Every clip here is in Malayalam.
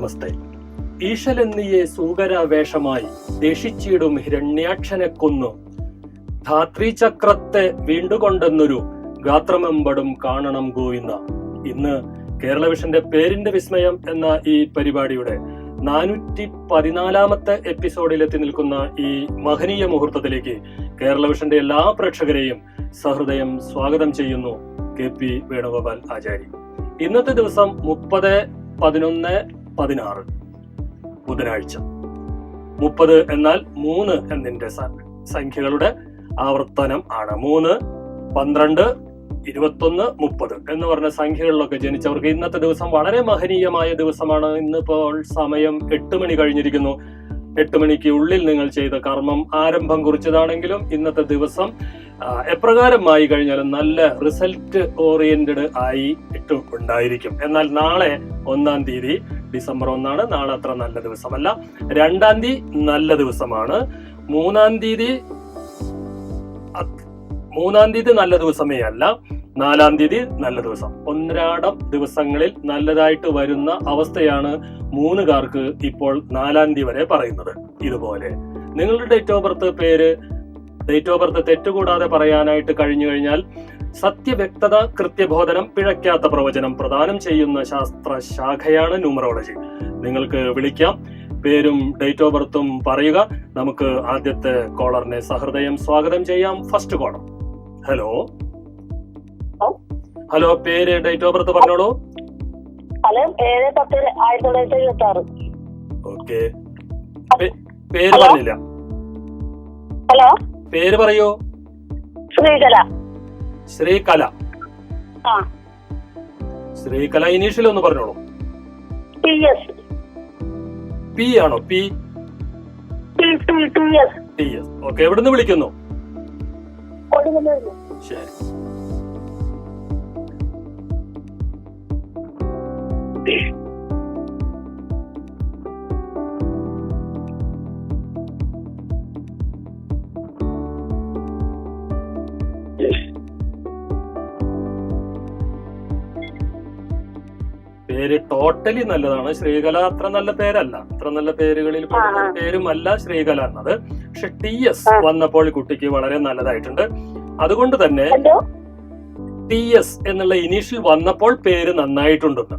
നമസ്തേ. ഈശലെന്നിയെ സൂകരാവേഷമായി ദേഷിച്ചിടും ഹിരണ്യാക്ഷനെ കൊന്നു ധാത്രീചക്രത്തെ വീണ്ടുകൊണ്ടെന്നൊരു ഗാത്രമെമ്പടും കാണണം ഗോവിന്ദ. ഇന്ന് കേരള വിഷന്റെ പേരിന്റെ വിസ്മയം എന്ന ഈ പരിപാടിയുടെ 414 എപ്പിസോഡിലെത്തി നിൽക്കുന്ന ഈ മഹനീയ മുഹൂർത്തത്തിലേക്ക് കേരള വിഷന്റെ എല്ലാ പ്രേക്ഷകരെയും സഹൃദയം സ്വാഗതം ചെയ്യുന്നു KP വേണുഗോപാൽ ആചാരി. ഇന്നത്തെ ദിവസം 30/11/16 ബുധനാഴ്ച. 30 എന്നാൽ 3 എന്നതിന്റെ സംഖ്യകളുടെ ആവർത്തനം ആണ്. 3, 12, 21, 30 എന്ന് പറഞ്ഞ സംഖ്യകളിലൊക്കെ ജനിച്ചവർക്ക് ഇന്നത്തെ ദിവസം വളരെ മഹനീയമായ ദിവസമാണ്. ഇന്നിപ്പോൾ സമയം 8 മണി കഴിഞ്ഞിരിക്കുന്നു. 8 മണിക്ക് ഉള്ളിൽ നിങ്ങൾ ചെയ്ത കർമ്മം ആരംഭം കുറിച്ചതാണെങ്കിലും ഇന്നത്തെ ദിവസം എപ്രകാരമായി കഴിഞ്ഞാലും നല്ല റിസൾട്ട് ഓറിയന്റഡ് ആയി ഉണ്ടായിരിക്കും. എന്നാൽ നാളെ 1-ാം തീയതി ഡിസംബർ 1 നാളെ അത്ര നല്ല ദിവസമല്ല. 2-ാം തീയതി നല്ല ദിവസമാണ്. 3-ാം തീയതി നല്ല ദിവസമേ അല്ല. 4-ാം തീയതി നല്ല ദിവസം. ഒന്നരാടം ദിവസങ്ങളിൽ നല്ലതായിട്ട് വരുന്ന അവസ്ഥയാണ് 3കാർക്ക് ഇപ്പോൾ 4-ാം തീയതി വരെ പറയുന്നത്. ഇതുപോലെ നിങ്ങളുടെ ഡേറ്റ് ഓഫ് ബർത്ത് തെറ്റുകൂടാതെ പറയാനായിട്ട് കഴിഞ്ഞു കഴിഞ്ഞാൽ സത്യവ്യക്തത, കൃത്യബോധനം, പിഴയ്ക്കാത്ത പ്രവചനം പ്രദാനം ചെയ്യുന്ന ശാസ്ത്ര ശാഖയാണ് ന്യൂമറോളജി. നിങ്ങൾക്ക് വിളിക്കാം, പേരും ഡേറ്റ് ഓഫ് ബർത്തും പറയുക. നമുക്ക് ആദ്യത്തെ കോളറിനെ സഹൃദയം സ്വാഗതം ചെയ്യാം. First collar. ഹലോ, പേര് ഡേറ്റ് ഓഫ് ബർത്ത് പറഞ്ഞോളൂ. ഓക്കെ, പേര് പറഞ്ഞില്ല. ഹലോ, പേര് പറയൂ. ശ്രീകല. ശ്രീകല ഇനീഷ്യൽ ഒന്ന് പറഞ്ഞോളൂ. പി ആണോ? പി. ഓക്കെ, എവിടുന്ന് വിളിക്കുന്നു? ശരി. പേര് ടോട്ടലി നല്ലതാണ്. ശ്രീകല അത്ര നല്ല പേരല്ല. അത്ര നല്ല പേരുകളിൽ പേരുമല്ല ശ്രീകല എന്നത്. പക്ഷെ TS വന്നപ്പോൾ കുട്ടിക്ക് വളരെ നല്ലതായിട്ടുണ്ട്. അതുകൊണ്ട് തന്നെ TS എന്നുള്ള ഇനീഷ്യൽ വന്നപ്പോൾ പേര് നന്നായിട്ടുണ്ടെന്ന്.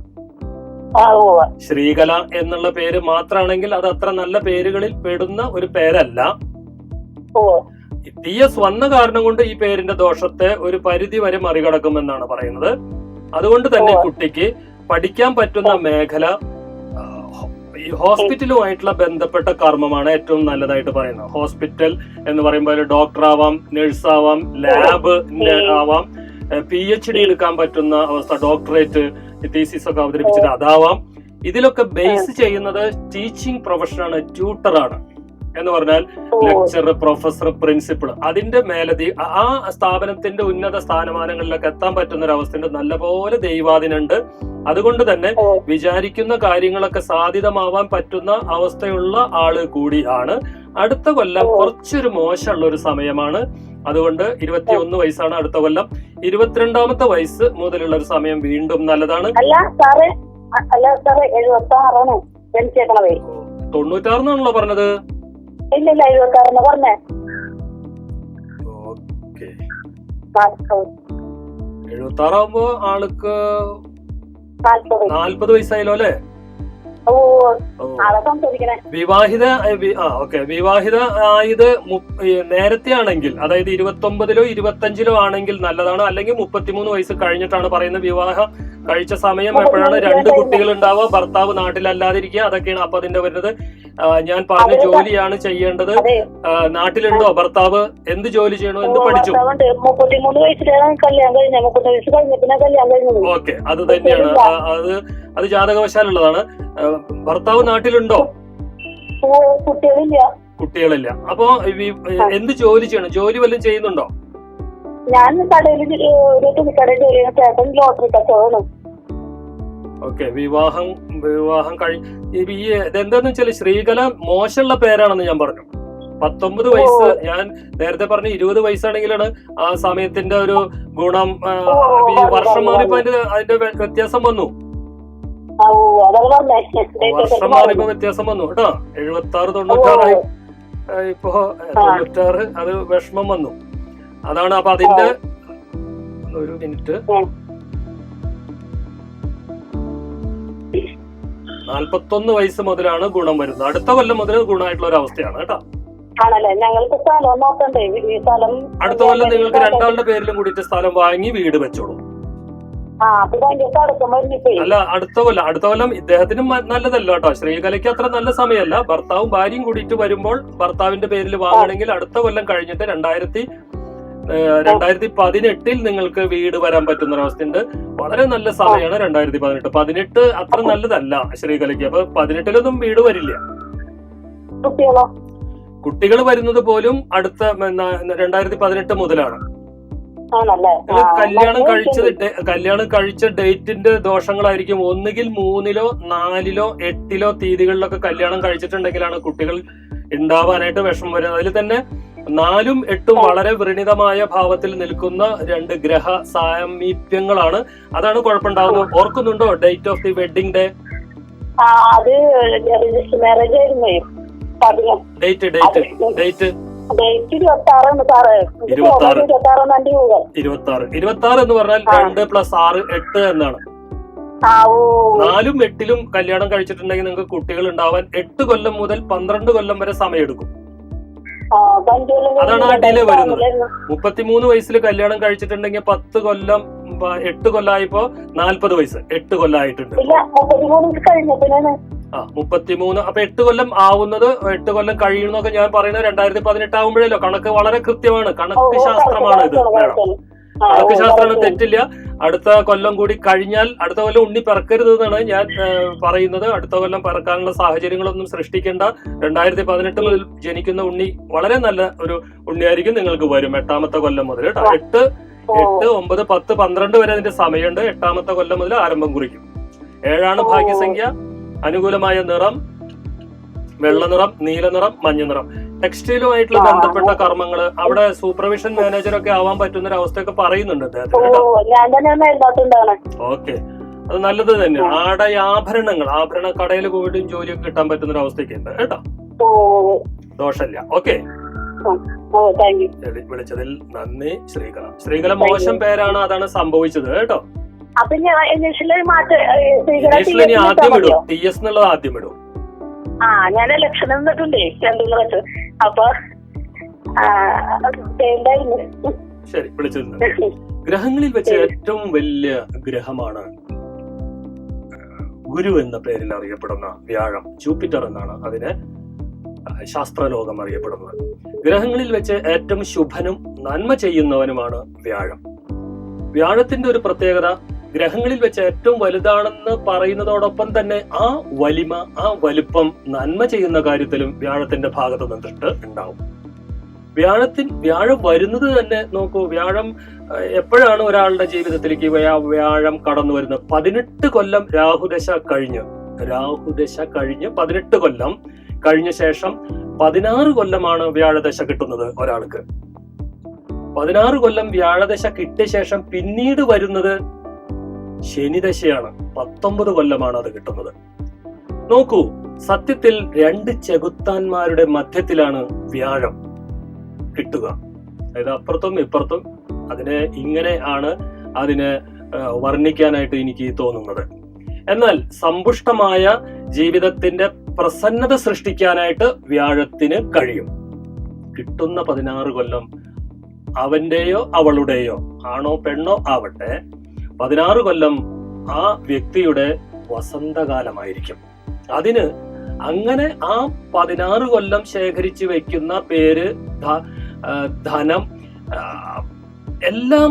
ശ്രീകല എന്നുള്ള പേര് മാത്രമാണെങ്കിൽ അത് അത്ര നല്ല പേരുകളിൽ പെടുന്ന ഒരു പേരല്ല. TS വന്ന കാരണം കൊണ്ട് ഈ പേരിന്റെ ദോഷത്തെ ഒരു പരിധി വരെ മറികടക്കുമെന്നാണ് പറയുന്നത്. അതുകൊണ്ട് തന്നെ കുട്ടിക്ക് പഠിക്കാൻ പറ്റുന്ന മേഖല ഈ ഹോസ്പിറ്റലുമായിട്ടുള്ള ബന്ധപ്പെട്ട കർമ്മമാണ് ഏറ്റവും നല്ലതായിട്ട് പറയുന്നത്. ഹോസ്പിറ്റൽ എന്ന് പറയുമ്പോൾ ഡോക്ടർ ആവാം, നഴ്സ് ആവാം, ലാബ് ആവാം, PhD എടുക്കാൻ പറ്റുന്ന അവസ്ഥ, ഡോക്ടറേറ്റ് തീസിസ് ഒക്കെ അവതരിപ്പിച്ചിട്ട് അതാവാം. ഇതിലൊക്കെ ബേസ് ചെയ്യുന്നത് ടീച്ചിങ് പ്രൊഫഷനാണ്, ട്യൂട്ടറാണ് എന്ന് പറഞ്ഞാൽ ലെക്ചർ, പ്രൊഫസർ, പ്രിൻസിപ്പൾ. അതിന്റെ മേലതി ആ സ്ഥാപനത്തിന്റെ ഉന്നത സ്ഥാനമാനങ്ങളിലൊക്കെ എത്താൻ പറ്റുന്ന ഒരു അവസ്ഥയുണ്ട്. നല്ലപോലെ ദൈവാധീനുണ്ട്. അതുകൊണ്ട് തന്നെ വിചാരിക്കുന്ന കാര്യങ്ങളൊക്കെ സാധ്യതമാവാൻ പറ്റുന്ന അവസ്ഥയുള്ള ആള് കൂടിയാണ്. അടുത്ത കൊല്ലം കുറച്ചൊരു മോശമുള്ള ഒരു സമയമാണ്. അതുകൊണ്ട് 21 വയസ്സാണ് അടുത്ത കൊല്ലം. 22ാമത്തെ വയസ്സ് മുതലുള്ള ഒരു സമയം വീണ്ടും നല്ലതാണ്. 96 എന്നാണല്ലോ പറഞ്ഞത്. 76 ആവുമ്പോ ആൾക്ക് 40 വയസ്സായല്ലോ അല്ലെ? വിവാഹിത ആയത് നേരത്തെ ആണെങ്കിൽ, അതായത് 29ലോ 25ലോ ആണെങ്കിൽ നല്ലതാണ്. അല്ലെങ്കിൽ 33 വയസ്സ് കഴിഞ്ഞിട്ടാണ് പറയുന്നത്. വിവാഹം കഴിച്ച സമയം എപ്പോഴാണ്? 2 കുട്ടികൾ ഉണ്ടാവുക, ഭർത്താവ് നാട്ടിലല്ലാതിരിക്കുക, അതൊക്കെയാണ് അപ്പൊ അതിന്റെ വരുന്നത്. ഞാൻ പറഞ്ഞ ജോലിയാണ് ചെയ്യേണ്ടത്. നാട്ടിലുണ്ടോ ഭർത്താവ്? എന്ത് ജോലി ചെയ്യണോ? എന്ത് പഠിച്ചു? ഓക്കെ, അത് തന്നെയാണ്. അത് ജാതകവശാലുള്ളതാണ്. ഭർത്താവ് നാട്ടിലുണ്ടോ? കുട്ടികളില്ല. അപ്പൊ എന്ത് ജോലി ചെയ്യണം? ജോലി വല്ലതും ചെയ്യുന്നുണ്ടോ? ഞാൻ കടയിൽ ഓക്കെ, വിവാഹം ഇതെന്താന്ന് വെച്ചാല് ശ്രീകല മോശമുള്ള പേരാണെന്ന് ഞാൻ പറഞ്ഞു. 19 വയസ്സ്, ഞാൻ നേരത്തെ പറഞ്ഞ 20 വയസ്സാണെങ്കിലാണ് ആ സമയത്തിന്റെ ഒരു ഗുണം. വർഷം മാറിയപ്പോ അതിന്റെ വ്യത്യാസം വന്നു. ഓ അതാണ് പറഞ്ഞേ. വർഷം മാറിയപ്പോ വ്യത്യാസം വന്നു കേട്ടോ. 76 96 ഇപ്പോ 96 അത് വിഷമം വന്നു. അതാണ്. അപ്പൊ അതിന്റെ ഒരു മിനിറ്റ് 41 വയസ്സ് മുതലാണ് ഗുണം വരുന്നത്. അടുത്ത കൊല്ലം മുതൽ ഗുണമായിട്ടുള്ള ഒരു അവസ്ഥയാണ് കേട്ടോ. ആണല്ലേ? ഞങ്ങൾക്ക് സ്ഥലം നോക്കണ്ടേ? ഈ സ്ഥലം അടുത്ത കൊല്ലം നിങ്ങൾക്ക് രണ്ടാളുടെ പേരിലും കൂടിയിട്ട് സ്ഥലം വാങ്ങി വീട് വെച്ചോളൂ. അല്ല, അടുത്ത കൊല്ലം ഇദ്ദേഹത്തിനും നല്ലതല്ല കേട്ടോ. ശ്രീകലയ്ക്ക് അത്ര നല്ല സമയമല്ല. ഭർത്താവും ഭാര്യയും കൂടിയിട്ട് വരുമ്പോൾ ഭർത്താവിന്റെ പേരിൽ വാങ്ങണമെങ്കിൽ അടുത്ത കൊല്ലം കഴിഞ്ഞിട്ട് 2018 നിങ്ങൾക്ക് വീട് വരാൻ പറ്റുന്ന ഒരവസ്ഥയുണ്ട്. വളരെ നല്ല സമയമാണ് 2018. 18 അത്ര നല്ലതല്ല ശ്രീകലയ്ക്ക്. അപ്പൊ 18 വീട് വരില്ല. കുട്ടികൾ വരുന്നത് പോലും അടുത്ത 2018 മുതലാണ്. കല്യാണം കഴിച്ച ഡേറ്റിന്റെ ദോഷങ്ങളായിരിക്കും. ഒന്നുകിൽ 3-ലോ 4-ലോ 8-ലോ തീയതികളിലൊക്കെ കല്യാണം കഴിച്ചിട്ടുണ്ടെങ്കിലാണ് കുട്ടികൾ ഉണ്ടാവാനായിട്ട് വിഷമം വരുന്നത്. അതിൽ തന്നെ 4ഉം 8ഉം വളരെ വ്രണിതമായ ഭാവത്തിൽ നിൽക്കുന്ന 2 ഗ്രഹ സാമീപ്യങ്ങളാണ്. അതാണ് കുഴപ്പമുണ്ടാവുന്നത്. ഓർക്കുന്നുണ്ടോ date of the wedding day? Date 26 എന്ന് പറഞ്ഞാൽ 2 + 6 8 എന്നാണ്. 4ഉം 8ലും കല്യാണം കഴിച്ചിട്ടുണ്ടെങ്കിൽ നിങ്ങൾക്ക് കുട്ടികൾ ഉണ്ടാവാൻ 8 കൊല്ലം മുതൽ 12 കൊല്ലം വരെ സമയമെടുക്കും. അതാണ് ആ ഡിലേ വരുന്നത്. 33 വയസ്സിൽ കല്യാണം കഴിച്ചിട്ടുണ്ടെങ്കിൽ 10 കൊല്ലം 8 കൊല്ലമായപ്പോ 40 വയസ്സ് 8 കൊല്ലമായിട്ടുണ്ട്. 33. അപ്പൊ 8 കൊല്ലം ആവുന്നത് 8 കൊല്ലം കഴിയുന്നൊക്കെ ഞാൻ പറയുന്നത് 2018 ആവുമ്പോഴല്ലോ. കണക്ക് വളരെ കൃത്യമാണ്. കണക്ക് ശാസ്ത്രമാണ് ഇത്. കണക്ക് ശാസ്ത്രമാണ്, തെറ്റില്ല. അടുത്ത കൊല്ലം കൂടി കഴിഞ്ഞാൽ അടുത്ത കൊല്ലം ഉണ്ണി പിറക്കരുത് എന്നാണ് ഞാൻ പറയുന്നത്. അടുത്ത കൊല്ലം പിറക്കാനുള്ള സാഹചര്യങ്ങളൊന്നും സൃഷ്ടിക്കേണ്ട. 2018 മുതൽ ജനിക്കുന്ന ഉണ്ണി വളരെ നല്ല ഒരു ഉണ്ണിയായിരിക്കും നിങ്ങൾക്ക് വരും. 8ാമത്തെ കൊല്ലം മുതൽ കേട്ടോ. 8, 9, 10, 12 വരെ അതിന്റെ സമയമുണ്ട്. 8ാമത്തെ കൊല്ലം മുതൽ ആരംഭം കുറിക്കും. 7ആണ് ഭാഗ്യസംഖ്യ. അനുകൂലമായ നിറം വെള്ള നിറം, നീല നിറം, മഞ്ഞ നിറം. ടെക്സ്റ്റൈലുമായിട്ടുള്ള ബന്ധപ്പെട്ട കർമ്മങ്ങള് അവിടെ സൂപ്പർവിഷൻ മാനേജറൊക്കെ ആവാൻ പറ്റുന്ന ഒരു അവസ്ഥയൊക്കെ പറയുന്നുണ്ട് അദ്ദേഹത്തിന്. ഓക്കെ, അത് നല്ലത് തന്നെ. ആഭരണ കടയിൽ പോയിട്ടും ജോലിയൊക്കെ കിട്ടാൻ പറ്റുന്ന ഒരു അവസ്ഥയൊക്കെ ഉണ്ട് കേട്ടോ. ദോഷമില്ല. ഓക്കെ, വിളിച്ചതിൽ നന്ദി ശ്രീകല. ശ്രീകല മോശം പേരാണ്, അതാണ് സംഭവിച്ചത് കേട്ടോ. ഇനി ആദ്യം ഇടും, TS എന്നുള്ളത് ആദ്യം ഇടും. ഞാൻ ലക്ഷണം തന്നിട്ടുണ്ടേ 2 പ്രാവശ്യം. അപ്പൊ ശരി, വിളിച്ചത്. ഗ്രഹങ്ങളിൽ വെച്ച് ഏറ്റവും വലിയ ഗ്രഹമാണ് ഗുരു എന്ന പേരിൽ അറിയപ്പെടുന്ന വ്യാഴം. ജൂപ്പിറ്റർ എന്നാണ് അതിനെ ശാസ്ത്രലോകം അറിയപ്പെടുന്നത്. ഗ്രഹങ്ങളിൽ വെച്ച് ഏറ്റവും ശുഭനും നന്മ ചെയ്യുന്നവനുമാണ് വ്യാഴം. വ്യാഴത്തിന്റെ ഒരു പ്രത്യേകത ഗ്രഹങ്ങളിൽ വെച്ച് ഏറ്റവും വലുതാണെന്ന് പറയുന്നതോടൊപ്പം തന്നെ ആ വലിമ, ആ വലുപ്പം നന്മ ചെയ്യുന്ന കാര്യത്തിലും വ്യാഴത്തിന്റെ ഭാഗത്ത് നിന്നിട്ട് ഉണ്ടാവും. വ്യാഴം വരുന്നത് തന്നെ നോക്കൂ. വ്യാഴം എപ്പോഴാണ് ഒരാളുടെ ജീവിതത്തിലേക്ക് വ്യാഴം കടന്നു വരുന്നത്? 18 കൊല്ലം രാഹുദശ കഴിഞ്ഞ് 18 കൊല്ലം കഴിഞ്ഞ ശേഷം 16 കൊല്ലമാണ് വ്യാഴദശ കിട്ടുന്നത് ഒരാൾക്ക്. 16 കൊല്ലം വ്യാഴദശ കിട്ടിയ ശേഷം പിന്നീട് വരുന്നത് ശനിദശയാണ്. 19 കൊല്ലമാണ് അത് കിട്ടുന്നത്. നോക്കൂ, സത്യത്തിൽ 2 ചെകുത്താന്മാരുടെ മധ്യത്തിലാണ് വ്യാഴം കിട്ടുക. അതായത് അപ്പുറത്തും ഇപ്പുറത്തും. ഇങ്ങനെ ആണ് അതിനെ വർണ്ണിക്കാനായിട്ട് എനിക്ക് തോന്നുന്നത്. എന്നാൽ സമ്പുഷ്ടമായ ജീവിതത്തിന്റെ പ്രസന്നത സൃഷ്ടിക്കാനായിട്ട് വ്യാഴത്തിന് കഴിയും. കിട്ടുന്ന 16 കൊല്ലം അവന്റെയോ അവളുടെയോ ആണോ പെണ്ണോ ആവട്ടെ, 16 കൊല്ലം ആ വ്യക്തിയുടെ വസന്തകാലമായിരിക്കും. അതിന് അങ്ങനെ ആ 16 കൊല്ലം ശേഖരിച്ചു വെക്കുന്ന പേര്, ധനം എല്ലാം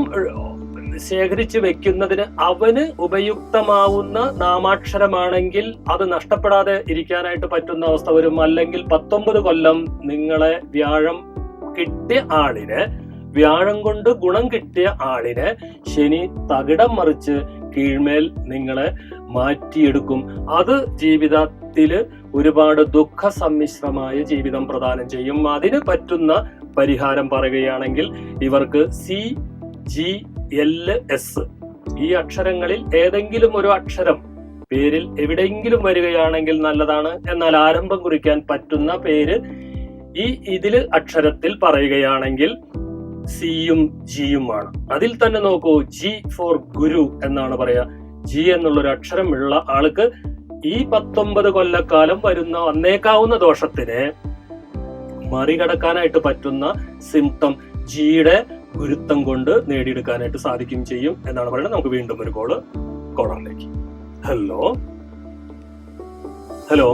ശേഖരിച്ചു വെക്കുന്നതിന് അവന് ഉപയുക്തമാവുന്ന നാമാക്ഷരമാണെങ്കിൽ അത് നഷ്ടപ്പെടാതെ ഇരിക്കാനായിട്ട് പറ്റുന്ന അവസ്ഥ വരും. അല്ലെങ്കിൽ 19 കൊല്ലം നിങ്ങളെ വ്യാഴം കിട്ടിയ ആളിനെ, വ്യാഴം കൊണ്ട് ഗുണം കിട്ടിയ ആളിനെ ശനി തകിടം മറിച്ച് കീഴ്മേൽ നിങ്ങളെ മാറ്റിയെടുക്കും. അത് ജീവിതത്തില് ഒരുപാട് ദുഃഖ സമ്മിശ്രമായ ജീവിതം പ്രദാനം ചെയ്യും. അതിന് പറ്റുന്ന പരിഹാരം പറയുകയാണെങ്കിൽ ഇവർക്ക് CGLS ഈ അക്ഷരങ്ങളിൽ ഏതെങ്കിലും ഒരു അക്ഷരം പേരിൽ എവിടെയെങ്കിലും വരികയാണെങ്കിൽ നല്ലതാണ്. എന്നാൽ ആരംഭം കുറിക്കാൻ പറ്റുന്ന പേര് ഇതില് അക്ഷരത്തിൽ പറയുകയാണെങ്കിൽ സിയും ജിയുമാണ്. അതിൽ തന്നെ നോക്കൂ, ജി ഫോർ ഗുരു എന്നാണ് പറയാ. ജി എന്നുള്ളൊരു അക്ഷരമുള്ള ആൾക്ക് ഈ 19 കൊല്ലക്കാലം വന്നേക്കാവുന്ന ദോഷത്തിനെ മറികടക്കാനായിട്ട് പറ്റുന്ന സിംറ്റം ജിയുടെ ഗുരുത്വം കൊണ്ട് നേടിയെടുക്കാനായിട്ട് സാധിക്കും ചെയ്യും എന്നാണ് പറയുന്നത്. നമുക്ക് വീണ്ടും ഒരു കോളറിലേക്ക്. ഹലോ ഹലോ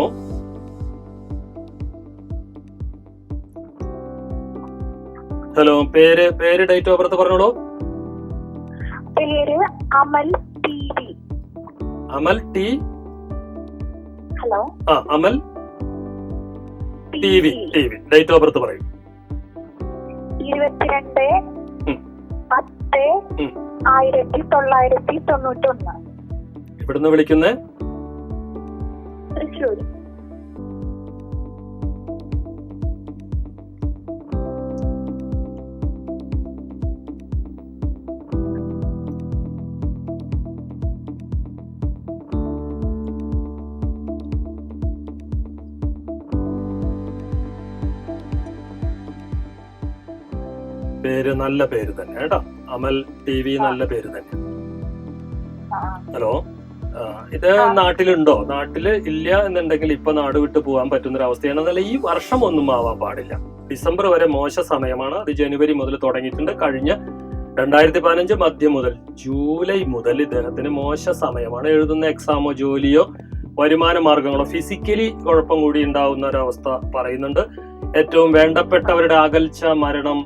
ഹലോ പേര് ഡേറ്റ് ഓഫ് ബർത്ത് പറഞ്ഞോളൂ. പേര് Amal T V. Amal T. Hello. Amal T V. Date of birth പറയും. 22/10/1991. ഇവിടുന്ന് വിളിക്കുന്നേ? തൃശ്ശൂർ. പേര് നല്ല പേര് തന്നെ കേട്ടോ, അമൽ ടി വി, നല്ല പേര് തന്നെ. ഹലോ, ഇത് നാട്ടിലുണ്ടോ? നാട്ടില് ഇല്ല എന്നുണ്ടെങ്കിൽ ഇപ്പൊ നാട് വിട്ട് പോകാൻ പറ്റുന്നൊരവസ്ഥയാണ്. എന്നല്ല, ഈ വർഷം ഒന്നും ആവാൻ പാടില്ല. ഡിസംബർ വരെ മോശ സമയമാണ്. അത് ജനുവരി മുതൽ തുടങ്ങിയിട്ടുണ്ട്. കഴിഞ്ഞ 2015 മധ്യം മുതൽ ജൂലൈ മുതൽ ഇദ്ദേഹത്തിന് മോശ സമയമാണ്. എഴുതുന്ന എക്സാമോ ജോലിയോ വരുമാന മാർഗങ്ങളോ ഫിസിക്കലി കുഴപ്പം കൂടി ഉണ്ടാവുന്ന ഒരവസ്ഥ പറയുന്നുണ്ട്. ഏറ്റവും വേണ്ടപ്പെട്ടവരുടെ അകൽച്ച, മരണം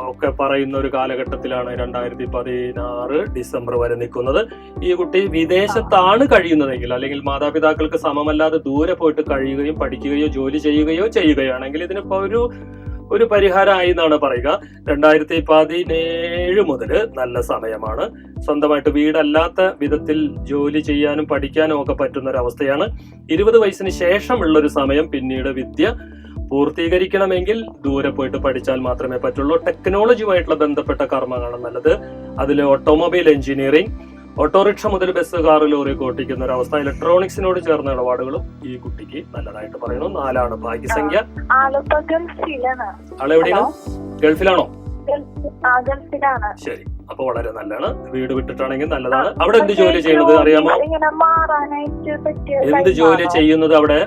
ഒക്കെ പറയുന്ന ഒരു കാലഘട്ടത്തിലാണ് 2016 ഡിസംബർ വരെ നിൽക്കുന്നത്. ഈ കുട്ടി വിദേശത്താണ് കഴിയുന്നതെങ്കിൽ, അല്ലെങ്കിൽ മാതാപിതാക്കൾക്ക് സമമല്ലാതെ ദൂരെ പോയിട്ട് കഴിയുകയും പഠിക്കുകയോ ജോലി ചെയ്യുകയാണെങ്കിൽ ഇതിനിപ്പോ ഒരു പരിഹാരമായി എന്നാണ് പറയുക. 2017 മുതൽ നല്ല സമയമാണ്. സ്വന്തമായിട്ട് വീടല്ലാത്ത വിധത്തിൽ ജോലി ചെയ്യാനും പഠിക്കാനും ഒക്കെ പറ്റുന്ന ഒരു അവസ്ഥയാണ്. 20 വയസ്സിന് ശേഷമുള്ളൊരു സമയം. പിന്നീട് വിദ്യ പൂർത്തീകരിക്കണമെങ്കിൽ ദൂരെ പോയിട്ട് പഠിച്ചാൽ മാത്രമേ പറ്റുള്ളൂ. ടെക്നോളജിയുമായിട്ടുള്ള ബന്ധപ്പെട്ട കർമ്മങ്ങളാണ് നല്ലത്. അതിൽ ഓട്ടോമൊബൈൽ എഞ്ചിനീയറിംഗ്, ഓട്ടോറിക്ഷ മുതൽ ബസ്, കാർ, ലോറി ഒക്കെ ഓട്ടിക്കുന്ന ഒരു അവസ്ഥ, ഇലക്ട്രോണിക്സിനോട് ചേർന്ന ഇടപാടുകളും ഈ കുട്ടിക്ക് നല്ലതായിട്ട് പറയുന്നു. 4 ഭാഗ്യസംഖ്യ. ആളെവിടെയാണ്? ഗൾഫിലാണോ? ശരി, അപ്പൊ വളരെ നല്ലതാണ്. വീട് വിട്ടിട്ടാണെങ്കിൽ നല്ലതാണ്. അവിടെ എന്ത് ജോലി ചെയ്യുന്നത് അറിയാമോ? എന്ത് ജോലി ചെയ്യുന്നത് അവിടെ?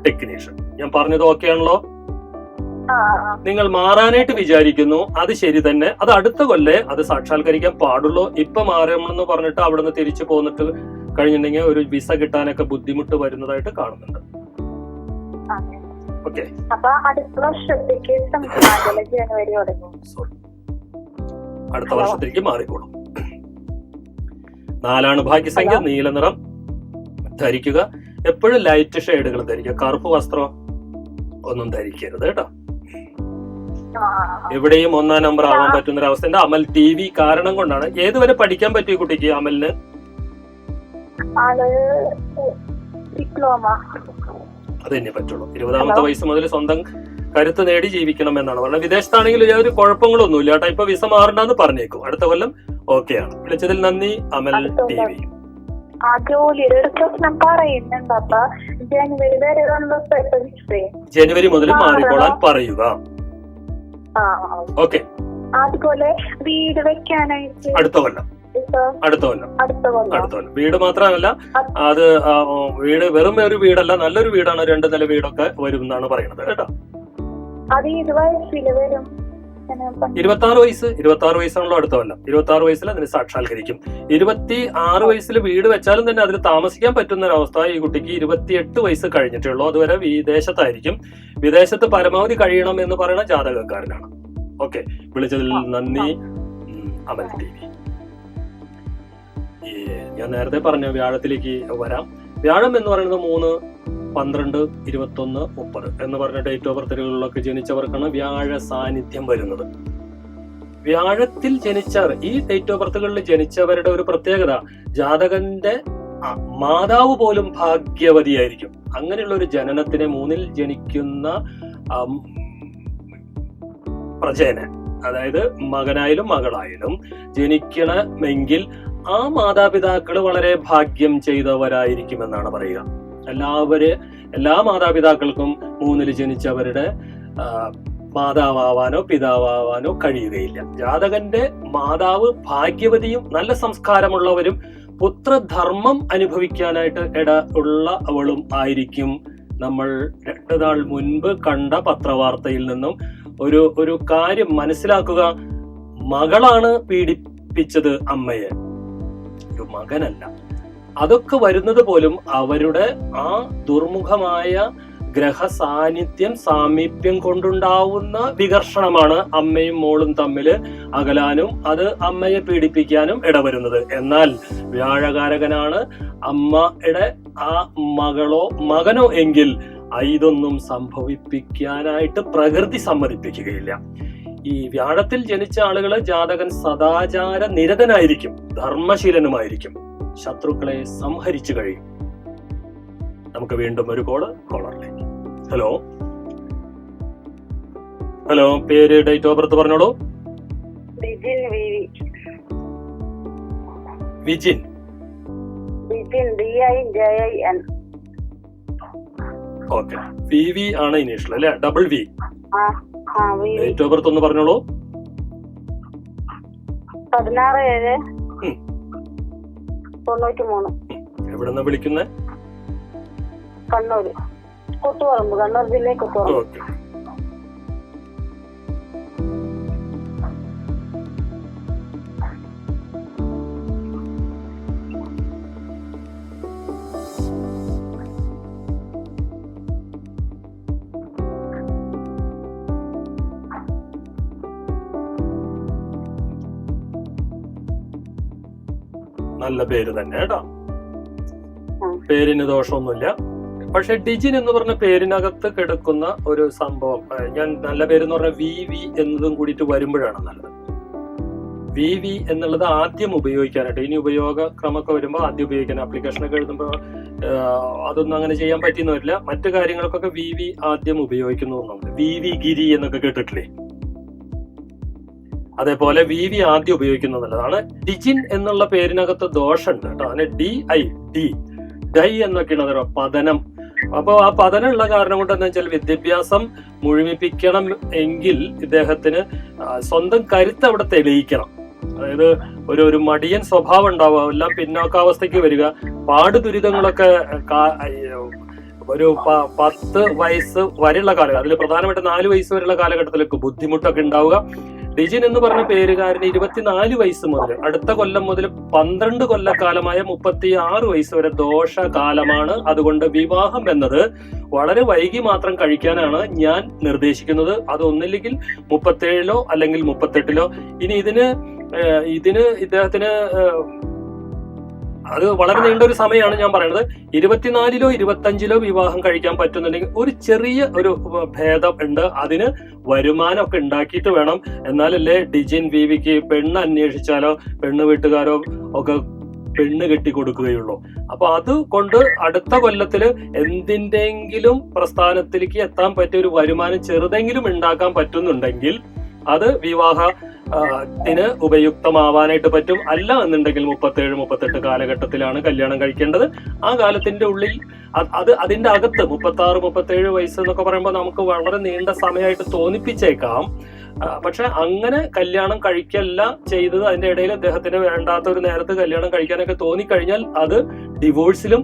ടെക്നീഷ്യൻ. ഞാൻ പറഞ്ഞത് ഓക്കെ ആണല്ലോ? നിങ്ങൾ മാറാനായിട്ട് വിചാരിക്കുന്നു, അത് ശരി തന്നെ. അത് അടുത്ത കൊല്ലേ അത് സാക്ഷാത്കരിക്കാൻ പാടുള്ളൂ. ഇപ്പൊ മാറണമെന്ന് പറഞ്ഞിട്ട് അവിടുന്ന് തിരിച്ചു പോന്നിട്ട് കഴിഞ്ഞിട്ടുണ്ടെങ്കിൽ ഒരു വിസ കിട്ടാനൊക്കെ ബുദ്ധിമുട്ട് വരുന്നതായിട്ട് കാണുന്നുണ്ട്. ഓക്കെ, അടുത്ത വർഷത്തേക്ക് മാറിക്കോളും. 4 ഭാഗ്യസംഖ്യ. നീല നിറം ധരിക്കുക. എപ്പോഴും ലൈറ്റ് ഷെയ്ഡുകൾ ധരിക്കുക. കറുപ്പ് വസ്ത്രം ഒന്നും ധരിക്കരുത് കേട്ടോ. എവിടെയും 1-ാം നമ്പർ ആവാൻ പറ്റുന്ന ഒരു അവസ്ഥ. അമൽ ടി വി കാരണം കൊണ്ടാണ്. ഏതുവരെ പഠിക്കാൻ പറ്റിയ കുട്ടിക്ക് അമലിന്? അത് തന്നെ പറ്റുള്ളൂ. 20ാമത്തെ വയസ്സ് മുതൽ സ്വന്തം കരുത്ത് നേടി ജീവിക്കണം എന്നാണ് പറഞ്ഞത്. വിദേശത്താണെങ്കിൽ ഒരു കുഴപ്പങ്ങളൊന്നുമില്ല കേട്ടോ. ഇപ്പൊ വിസ മാറണ്ടെന്ന് പറഞ്ഞേക്കും. അടുത്ത കൊല്ലം ഓക്കെയാണ്. വിളിച്ചതിൽ നന്ദി അമൽ ടി വി. ജനുവരി മുതൽ മാറിക്കോളാൻ പറയുക. ഓക്കെ, അതുപോലെ വീട് വെക്കാനായിട്ട് അടുത്ത കൊല്ലം. വീട് മാത്രമല്ല, അത് വീട് വെറും ഒരു വീടല്ല, നല്ലൊരു വീടാണ്. 2 നില വീടൊക്കെ വരും എന്നാണ് പറയുന്നത് കേട്ടോ. 26 വയസ്സാണല്ലോ അടുത്ത കൊല്ലം. 26 വയസ്സിൽ അതിന് സാക്ഷാത്കരിക്കും. 26 വയസ്സിൽ വീട് വെച്ചാലും തന്നെ അതിൽ താമസിക്കാൻ പറ്റുന്ന ഒരവസ്ഥ ഈ കുട്ടിക്ക് 28 വയസ്സ് കഴിഞ്ഞിട്ടേ ഉള്ളൂ. അതുവരെ വിദേശത്തായിരിക്കും. വിദേശത്ത് പരമാവധി കഴിയണം എന്ന് പറയുന്ന ജാതകക്കാരനാണ്. ഓക്കെ, വിളിച്ചതിൽ നന്ദി അമൽ ടി വി. ഞാൻ നേരത്തെ പറഞ്ഞ വ്യാഴത്തിലേക്ക് വരാം. വ്യാഴം എന്ന് പറയുന്നത് 3, 12, 21, 30 എന്ന് പറഞ്ഞ ഡേറ്റ് ഓഫ് ബർത്തുകളിലൊക്കെ ജനിച്ചവർക്കാണ് വ്യാഴ സാന്നിധ്യം വരുന്നത്. വ്യാഴത്തിൽ ജനിച്ചവർ, ഈ ഡേറ്റ് ഓഫ് ബർത്തുകളിൽ ജനിച്ചവരുടെ ഒരു പ്രത്യേകത, ജാതകന്റെ മാതാവ് പോലും ഭാഗ്യവതിയായിരിക്കും. അങ്ങനെയുള്ള ഒരു ജനനത്തിനെ 3-ൽ ജനിക്കുന്ന പ്രജേനെ, അതായത് മകനായാലും മകളായാലും ജനിക്കണമെങ്കിൽ ആ മാതാപിതാക്കൾ വളരെ ഭാഗ്യം ചെയ്തവരായിരിക്കുമെന്നാണ് പറയുക. എല്ലാ മാതാപിതാക്കൾക്കും മൂന്നിൽ ജനിച്ചവരുടെ മാതാവാനോ പിതാവാനോ കഴിയുകയില്ല. ജാതകന്റെ മാതാവ് ഭാഗ്യവതിയും നല്ല സംസ്കാരമുള്ളവരും പുത്രധർമ്മം അനുഭവിക്കാനായിട്ട് അവളും ആയിരിക്കും. നമ്മൾ 2 നാൾ മുൻപ് കണ്ട പത്രവാർത്തയിൽ നിന്നും ഒരു കാര്യം മനസ്സിലാക്കുക. മകളാണ് പീഡിപ്പിച്ചത് അമ്മയെ, ഒരു മകനല്ല. അതൊക്കെ വരുന്നത് പോലും അവരുടെ ആ ദുർമുഖമായ ഗ്രഹ സാമീപ്യം കൊണ്ടുണ്ടാവുന്ന വികർഷണമാണ് അമ്മയും മോളും തമ്മിൽ അകലാനും അത് അമ്മയെ പീഡിപ്പിക്കാനും ഇടവരുന്നത്. എന്നാൽ വ്യാഴകാരകനാണ് അമ്മയുടെ ആ മകളോ മകനോ എങ്കിൽ ഇതൊന്നും സംഭവിപ്പിക്കാനായിട്ട് പ്രകൃതി സമ്മതിപ്പിക്കുകയില്ല. ഈ വ്യാഴത്തിൽ ജനിച്ച ആളുകള് ജാതകൻ സദാചാര നിരതനായിരിക്കും, ധർമ്മശീലനുമായിരിക്കും, ശത്രുക്കളെ സംഹരിച്ചു കഴിയും. നമുക്ക് വീണ്ടും ഒരു കോളറിലേക്ക്. ഹലോ, പേര്, ഡേറ്റ് ഓഫ് ബർത്ത് പറഞ്ഞോളൂ. വിജിൻ. ഓക്കെ, വി ആണ് ഇനീഷ്യൽ അല്ലെ? Double V. Date of birth ഒന്ന് പറഞ്ഞോളൂ. 16/7/93. എവിടെന്നാ വിളിക്കുന്നത്? കണ്ണൂർ, കുത്തുപറമ്പ്, കണ്ണൂർ ജില്ലയിൽ കുത്തുപറമ്പ്. ഓക്കെ. നല്ല പേര് തന്നെ കേട്ടോ, പേരിന് ദോഷമൊന്നുമില്ല. പക്ഷെ ഡിജിൻ എന്ന് പറഞ്ഞ പേരിനകത്ത് കിടക്കുന്ന ഒരു സംഭവം, ഞാൻ നല്ല പേരെന്ന് പറഞ്ഞ വി എന്നതും കൂടിയിട്ട് വരുമ്പോഴാണ് നല്ലത്. വി എന്നുള്ളത് ആദ്യം ഉപയോഗിക്കാനായിട്ട്, ഇനി ഉപയോഗ ക്രമമൊക്കെ വരുമ്പോൾ ആദ്യം ഉപയോഗിക്കാൻ, ആപ്ലിക്കേഷനൊക്കെ എഴുതുമ്പോൾ അതൊന്നും അങ്ങനെ ചെയ്യാൻ പറ്റിയെന്ന് വരില്ല. മറ്റു കാര്യങ്ങൾക്കൊക്കെ വി ആദ്യം ഉപയോഗിക്കുന്നു. വി ഗിരി എന്നൊക്കെ കേട്ടിട്ടില്ലേ? അതേപോലെ വി ആദ്യം ഉപയോഗിക്കുന്നത് നല്ലതാണ്. ഡിജിൻ എന്നുള്ള പേരിനകത്ത് ദോഷമുണ്ട് കേട്ടോ. അതിന് ഡൈ എന്നൊക്കെയാണ് അതിന് പതനം. അപ്പൊ ആ പതനമുള്ള കാരണം കൊണ്ട് എന്താ വെച്ചാൽ വിദ്യാഭ്യാസം മുഴുമിപ്പിക്കണം എങ്കിൽ ഇദ്ദേഹത്തിന് സ്വന്തം കരുത്ത് അവിടെ തെളിയിക്കണം. അതായത് ഒരു മടിയൻ സ്വഭാവം ഉണ്ടാവുക, എല്ലാം പിന്നോക്കാവസ്ഥയ്ക്ക് വരിക, പാടുദുരിതങ്ങളൊക്കെ ഒരു 10 വയസ്സ് വരെയുള്ള കാലഘട്ടം, അതിൽ പ്രധാനമായിട്ട് 4 വയസ്സ് വരെയുള്ള കാലഘട്ടത്തിലേക്ക് ബുദ്ധിമുട്ടൊക്കെ ഉണ്ടാവുക. ഡിജിൻ എന്ന് പറഞ്ഞ പേരുകാരന് 24 വയസ്സ് മുതൽ അടുത്ത കൊല്ലം മുതൽ 12 കൊല്ലക്കാലമായ 36 വയസ്സ് വരെ ദോഷകാലമാണ്. അതുകൊണ്ട് വിവാഹം എന്നത് വളരെ വൈകി മാത്രം കഴിക്കാനാണ് ഞാൻ നിർദ്ദേശിക്കുന്നത്. അത് ഒന്നില്ലെങ്കിൽ 37 അല്ലെങ്കിൽ 38. ഇനി ഇതിന് ഇദ്ദേഹത്തിന് അത് വളരെ നീണ്ട ഒരു സമയമാണ് ഞാൻ പറയുന്നത്. 24 25 വിവാഹം കഴിക്കാൻ പറ്റുന്നുണ്ടെങ്കിൽ ഒരു ചെറിയ ഒരു ഭേദം ഉണ്ട്. അതിന് വരുമാനമൊക്കെ ഉണ്ടാക്കിയിട്ട് വേണം. എന്നാലല്ലേ ഡിജിൻ വിവിക്ക് പെണ്ണ് അന്വേഷിച്ചാലോ പെണ്ണ് വീട്ടുകാരോ ഒക്കെ പെണ്ണ് കെട്ടി കൊടുക്കുകയുള്ളൂ. അപ്പൊ അതുകൊണ്ട് അടുത്ത കൊല്ലത്തില് എന്തിന്റെങ്കിലും പ്രസ്ഥാനത്തിലേക്ക് എത്താൻ പറ്റിയ ഒരു വരുമാനം ചെറുതെങ്കിലും ഉണ്ടാക്കാൻ പറ്റുന്നുണ്ടെങ്കിൽ അത് വിവാഹത്തിന് ഉപയുക്തമാവാനായിട്ട് പറ്റും. അല്ല എന്നുണ്ടെങ്കിൽ 37 38 കാലഘട്ടത്തിലാണ് കല്യാണം കഴിക്കേണ്ടത്. ആ കാലത്തിന്റെ ഉള്ളിൽ അതിന്റെ അകത്ത് 36 37 വയസ്സ് എന്നൊക്കെ പറയുമ്പോൾ നമുക്ക് വളരെ നീണ്ട സമയമായിട്ട് തോന്നിപ്പിച്ചേക്കാം. പക്ഷെ അങ്ങനെ കല്യാണം കഴിക്കല്ല ചെയ്തത്. അതിന്റെ ഇടയിൽ അദ്ദേഹത്തിന് വേണ്ടാത്ത ഒരു നേരത്ത് കല്യാണം കഴിക്കാനൊക്കെ തോന്നിക്കഴിഞ്ഞാൽ അത് ഡിവോഴ്സിലും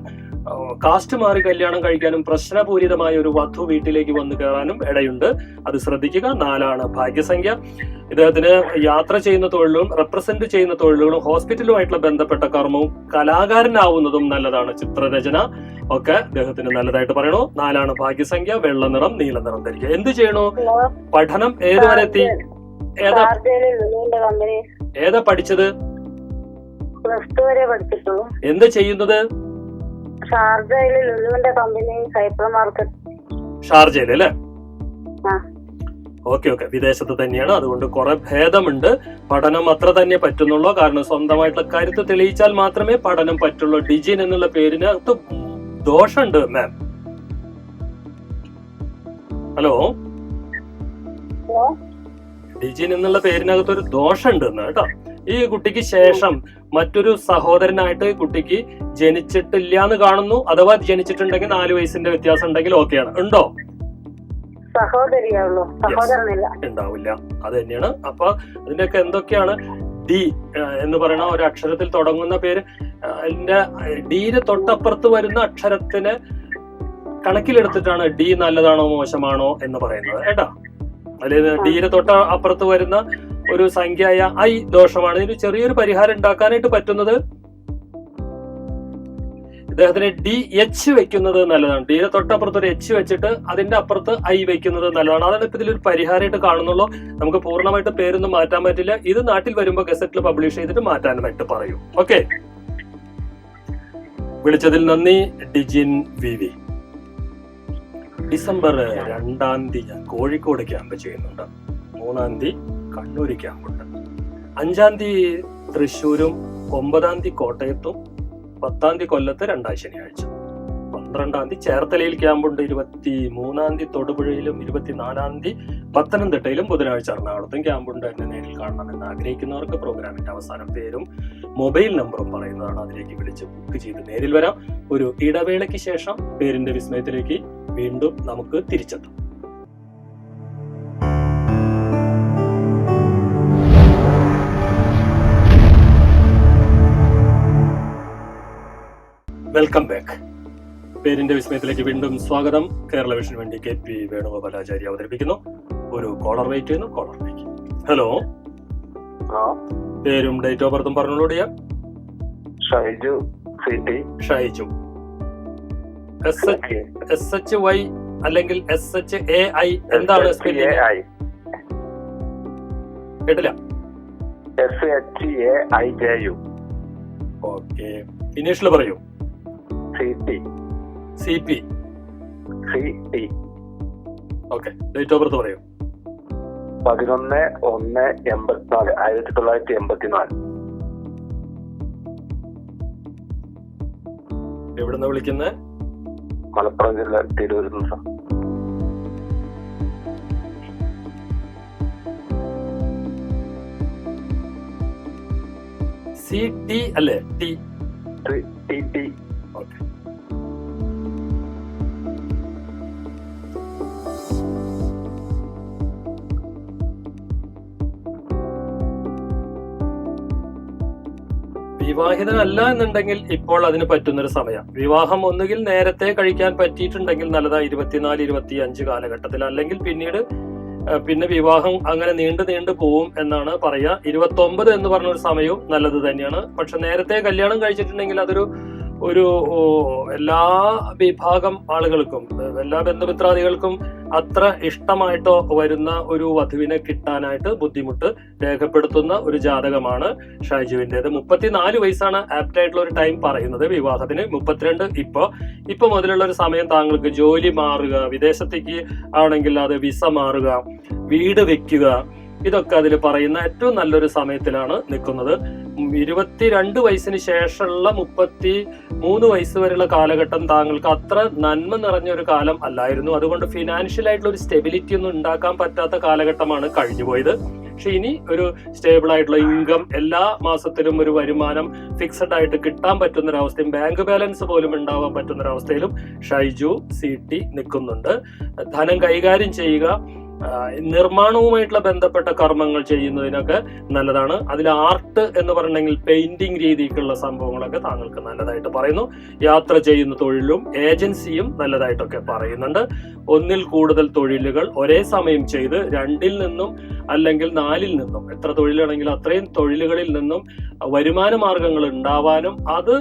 കാസ്റ്റ് മാറി കല്യാണം കഴിക്കാനും പ്രശ്നപൂരിതമായ ഒരു വധു വീട്ടിലേക്ക് വന്നു കയറാനും ഇടയുണ്ട്. അത് ശ്രദ്ധിക്കുക. 4 ഭാഗ്യസംഖ്യ. ഇദ്ദേഹത്തിന് യാത്ര ചെയ്യുന്ന തൊഴിലും റെപ്രസെന്റ് ചെയ്യുന്ന തൊഴിലുകളും ഹോസ്പിറ്റലുമായിട്ടുള്ള ബന്ധപ്പെട്ട കർമ്മവും കലാകാരനാവുന്നതും നല്ലതാണ്. ചിത്രരചന ഒക്കെ അദ്ദേഹത്തിന് നല്ലതായിട്ട് പറയണു. 4 ഭാഗ്യസംഖ്യ. വെള്ള നിറം, നീല നിറം ധരിക്കുക. എന്ത് ചെയ്യണു? പഠനം ഏതുവരെ എത്തി? ഏതാ പഠിച്ചത്? എന്ത് ചെയ്യുന്നത്? ഷാർജയിൽ അല്ലേ? ഓക്കെ. വിദേശത്ത് തന്നെയാണ്. അതുകൊണ്ട് കുറെ ഭേദമുണ്ട്. പഠനം അത്ര തന്നെ പറ്റുന്നുള്ളൂ. കാരണം സ്വന്തമായിട്ടുള്ള കരുത്ത് തെളിയിച്ചാൽ മാത്രമേ പഠനം പറ്റുള്ളൂ. ഡിജിൻ എന്നുള്ള പേരിനകത്ത് ദോഷമുണ്ട് മാം. ഹലോ, ഡിജിൻ എന്നുള്ള പേരിനകത്ത് ഒരു ദോഷമുണ്ട് കേട്ടോ. ഈ കുട്ടിക്ക് ശേഷം മറ്റൊരു സഹോദരനായിട്ട് കുട്ടിക്ക് ജനിച്ചിട്ടില്ല എന്ന് കാണുന്നു. അഥവാ ജനിച്ചിട്ടുണ്ടെങ്കിൽ 4 വയസ്സിന്റെ വ്യത്യാസം ഉണ്ടെങ്കിൽ ഓക്കെയാണ്. ഉണ്ടോ? സഹോദരിയാവുള്ളൂ, സഹോദരനില്ല. ഉണ്ടാവില്ല. അത് തന്നെയാണ്. അപ്പൊ അതിന്റെയൊക്കെ എന്തൊക്കെയാണ്? ഡി എന്ന് പറയുന്ന ഒരു അക്ഷരത്തിൽ തുടങ്ങുന്ന പേര്, അതിന്റെ ഡിയുടെ തൊട്ടപ്പുറത്ത് വരുന്ന അക്ഷരത്തിന് കണക്കിലെടുത്തിട്ടാണ് ഡി നല്ലതാണോ മോശമാണോ എന്ന് പറയുന്നത് കേട്ടോ. അതിൽ ഡിയുടെ തൊട്ട അപ്പുറത്ത് വരുന്ന ഒരു സംഖ്യയായ ഐ ദോഷമാണ്. ഇതിന് ചെറിയൊരു പരിഹാരം ഉണ്ടാക്കാനായിട്ട് പറ്റുന്നത് ഇദ്ദേഹത്തിന് ഡി എച്ച് വെക്കുന്നത് നല്ലതാണ്. ഡിയുടെ തൊട്ടപ്പുറത്ത് ഒരു എച്ച് വെച്ചിട്ട് അതിന്റെ അപ്പുറത്ത് ഐ വെക്കുന്നത് നല്ലതാണ്. അതാണ് ഇപ്പൊ ഇതിലൊരു പരിഹാരമായിട്ട് കാണുന്നുള്ളൂ. നമുക്ക് പൂർണ്ണമായിട്ട് പേരൊന്നും മാറ്റാൻ പറ്റില്ല. ഇത് നാട്ടിൽ വരുമ്പോൾ ഗസറ്റിൽ പബ്ലിഷ് ചെയ്തിട്ട് മാറ്റാനായിട്ട് പറയും. ഓക്കെ, വിളിച്ചതിൽ നന്ദി. ഡിജിൻ വിവി. ഡിസംബർ 2-ാം തീയതി ഞാൻ കോഴിക്കോട് ക്യാമ്പ് ചെയ്യുന്നുണ്ട്. 3-ാം തീയതി കണ്ണൂർ ക്യാമ്പുണ്ട്. 5-ാം തീയതി തൃശ്ശൂരും 9-ാം തീയതി കോട്ടയത്തും 10-ാം തീയതി കൊല്ലത്ത് 2ാം ശനിയാഴ്ച. 12-ാം തീയതി ചേർത്തലയിൽ ക്യാമ്പുണ്ട്. 23-ാം തീയതി തൊടുപുഴയിലും 24-ാം തീയതി പത്തനംതിട്ടയിലും ബുധനാഴ്ച എറണാകുളത്തും ക്യാമ്പുണ്ട്. എന്നെ നേരിൽ കാണണമെന്ന് ആഗ്രഹിക്കുന്നവർക്ക് പ്രോഗ്രാമിന്റെ അവസാനം പേരും മൊബൈൽ നമ്പറും പറയുന്നതാണ്. അതിലേക്ക് വിളിച്ച് ബുക്ക് ചെയ്ത് നേരിൽ വരാം. ഒരു ഇടവേളയ്ക്ക് ശേഷം പേരിന്റെ വിസ്മയത്തിലേക്ക് വീണ്ടും നമുക്ക് തിരിച്ചെത്താം. Welcome back. പേരിന്റെ വിസ്മയത്തിലേക്ക് വീണ്ടും സ്വാഗതം. കേരള വിഷന് വേണ്ടി KP വേണുഗോപാലാചാര്യ അവതരിപ്പിക്കുന്നു. ഒരു കോളർ വെയിറ്റ് ചെയ്യുന്നു. കോളറിലേക്ക്. ഹലോ, പേരും ഡേറ്റ് ഓഫ് ബർത്തും പറഞ്ഞോളൂ. ഷൈജു. ഷൈജു. SHY അല്ലെങ്കിൽ SHAI എന്താണ് സ്പെല്ലിംഗ്? കേട്ടില്ല. SHAIJU. ഓക്കെ, ഇനീഷ്യൽ പറയൂ. CP. Okay, date of birth പറയൂ. 11/1/84. 1984. എവിടുന്ന വിളിക്കുന്നത്? മലപ്പുറം ജില്ല, തിരൂരിൽ നിന്ന്. CT അല്ലേ? T. ഓക്കെ. വിവാഹിതനല്ല എന്നുണ്ടെങ്കിൽ ഇപ്പോൾ അതിന് പറ്റുന്നൊരു സമയം. വിവാഹം ഒന്നുകിൽ നേരത്തെ കഴിക്കാൻ പറ്റിയിട്ടുണ്ടെങ്കിൽ നല്ലതാ 24-25 കാലഘട്ടത്തിൽ, അല്ലെങ്കിൽ പിന്നെ വിവാഹം അങ്ങനെ നീണ്ടു പോവും എന്നാണ് പറയാ. 29 എന്ന് പറഞ്ഞൊരു സമയവും നല്ലത് തന്നെയാണ്. പക്ഷെ നേരത്തെ കല്യാണം കഴിച്ചിട്ടുണ്ടെങ്കിൽ അതൊരു എല്ലാ വിഭാഗം ആളുകൾക്കും, എല്ലാ ബന്ധുമിത്രാദികൾക്കും അത്ര ഇഷ്ടമായിട്ടോ വരുന്ന ഒരു വധുവിനെ കിട്ടാനായിട്ട് ബുദ്ധിമുട്ട് രേഖപ്പെടുത്തുന്ന ഒരു ജാതകമാണ് ഷൈജുവിൻ്റെത്. 34 വയസ്സാണ് ആപ്റ്റ് ആയിട്ടുള്ള ഒരു ടൈം പറയുന്നത് വിവാഹത്തിന്. 32 ഇപ്പൊ മുതലുള്ള ഒരു സമയം താങ്കൾക്ക് ജോലി മാറുക, വിദേശത്തേക്ക് ആണെങ്കിൽ അത് വിസ മാറുക, വീട് വെക്കുക, ഇതൊക്കെ അതിൽ പറയുന്ന ഏറ്റവും നല്ലൊരു സമയത്തിലാണ് നിൽക്കുന്നത്. 22 വയസ്സിന് ശേഷമുള്ള 33 വയസ്സ് വരെയുള്ള കാലഘട്ടം താങ്കൾക്ക് അത്ര നന്മ നിറഞ്ഞ ഒരു കാലം അല്ലായിരുന്നു. അതുകൊണ്ട് ഫിനാൻഷ്യൽ ആയിട്ടുള്ള ഒരു സ്റ്റെബിലിറ്റി ഒന്നും ഉണ്ടാക്കാൻ പറ്റാത്ത കാലഘട്ടമാണ് കഴിഞ്ഞുപോയത്. പക്ഷെ ഇനി ഒരു സ്റ്റേബിൾ ആയിട്ടുള്ള ഇൻകം, എല്ലാ മാസത്തിലും ഒരു വരുമാനം ഫിക്സഡ് ആയിട്ട് കിട്ടാൻ പറ്റുന്ന ഒരവസ്ഥയും ബാങ്ക് ബാലൻസ് പോലും ഉണ്ടാവാൻ പറ്റുന്ന ഒരവസ്ഥയിലും ഷൈജു CT നിൽക്കുന്നുണ്ട്. ധനം കൈകാര്യം ചെയ്യുക, നിർമ്മാണവുമായിട്ടുള്ള ബന്ധപ്പെട്ട കർമ്മങ്ങൾ ചെയ്യുന്നതിനൊക്കെ നല്ലതാണ്. അതിൽ ആർട്ട് എന്ന് പറഞ്ഞെങ്കിൽ പെയിന്റിംഗ് രീതിക്കുള്ള സംഭവങ്ങളൊക്കെ താങ്കൾക്ക് നല്ലതായിട്ട് പറയുന്നു. യാത്ര ചെയ്യുന്ന തൊഴിലും ഏജൻസിയും നല്ലതായിട്ടൊക്കെ പറയുന്നുണ്ട്. 1-ൽ കൂടുതൽ തൊഴിലുകൾ ഒരേ സമയം ചെയ്ത് 2-ൽ നിന്നും അല്ലെങ്കിൽ 4-ൽ നിന്നും, എത്ര തൊഴിലാണെങ്കിലും അത്രയും തൊഴിലുകളിൽ നിന്നും വരുമാന മാർഗങ്ങൾ ഉണ്ടാവാനും അത്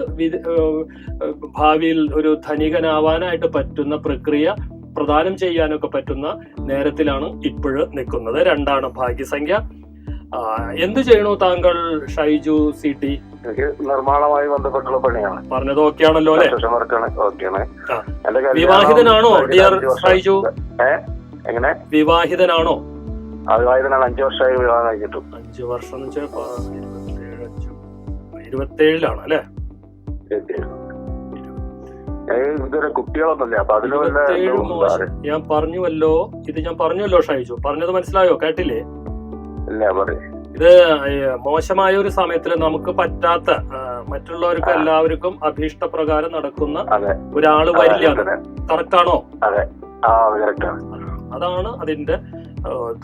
ഭാവിയിൽ ഒരു ധനികനാവാനായിട്ട് പറ്റുന്ന പ്രക്രിയ പ്രദാനം ചെയ്യാനൊക്കെ പറ്റുന്ന നേരത്തിലാണ് ഇപ്പോഴ് നിൽക്കുന്നത്. 2 ഭാഗ്യസംഖ്യ. എന്ത് ചെയ്യണു താങ്കൾ ഷൈജു CT? എനിക്ക് നിർമ്മാണവുമായി ബന്ധപ്പെട്ടുള്ള പണിയാണ്. പറഞ്ഞത് ഓക്കെ ആണല്ലോ അല്ലെ? ഓക്കെയാണ്. വിവാഹിതനാണോ ഡിയർ ഷൈജു? എങ്ങനെ? വിവാഹിതനാണോ? വിവാഹിതനാണ്. 5 വർഷമായി വിവാഹം കഴിഞ്ഞിട്ടു. 5 വർഷം എന്ന് വെച്ചാൽ 27-ലാണ് അല്ലെ? ഇതുവരെ കുട്ടികളൊന്നുമില്ല. അപ്പൊ അതിന് ഞാൻ പറഞ്ഞുവല്ലോ ഷൈജു. പറഞ്ഞത് മനസ്സിലായോ? കേട്ടില്ലേ? ഇല്ല, പറയും. ഇത് മോശമായ ഒരു സമയത്തിൽ നമുക്ക് പറ്റാത്ത മറ്റുള്ളവർക്ക് എല്ലാവർക്കും അഭീഷ്ടപ്രകാരം നടക്കുന്ന ഒരാള് വരില്ല. കറക്റ്റ് ആണോ? അതാണ് അതിന്റെ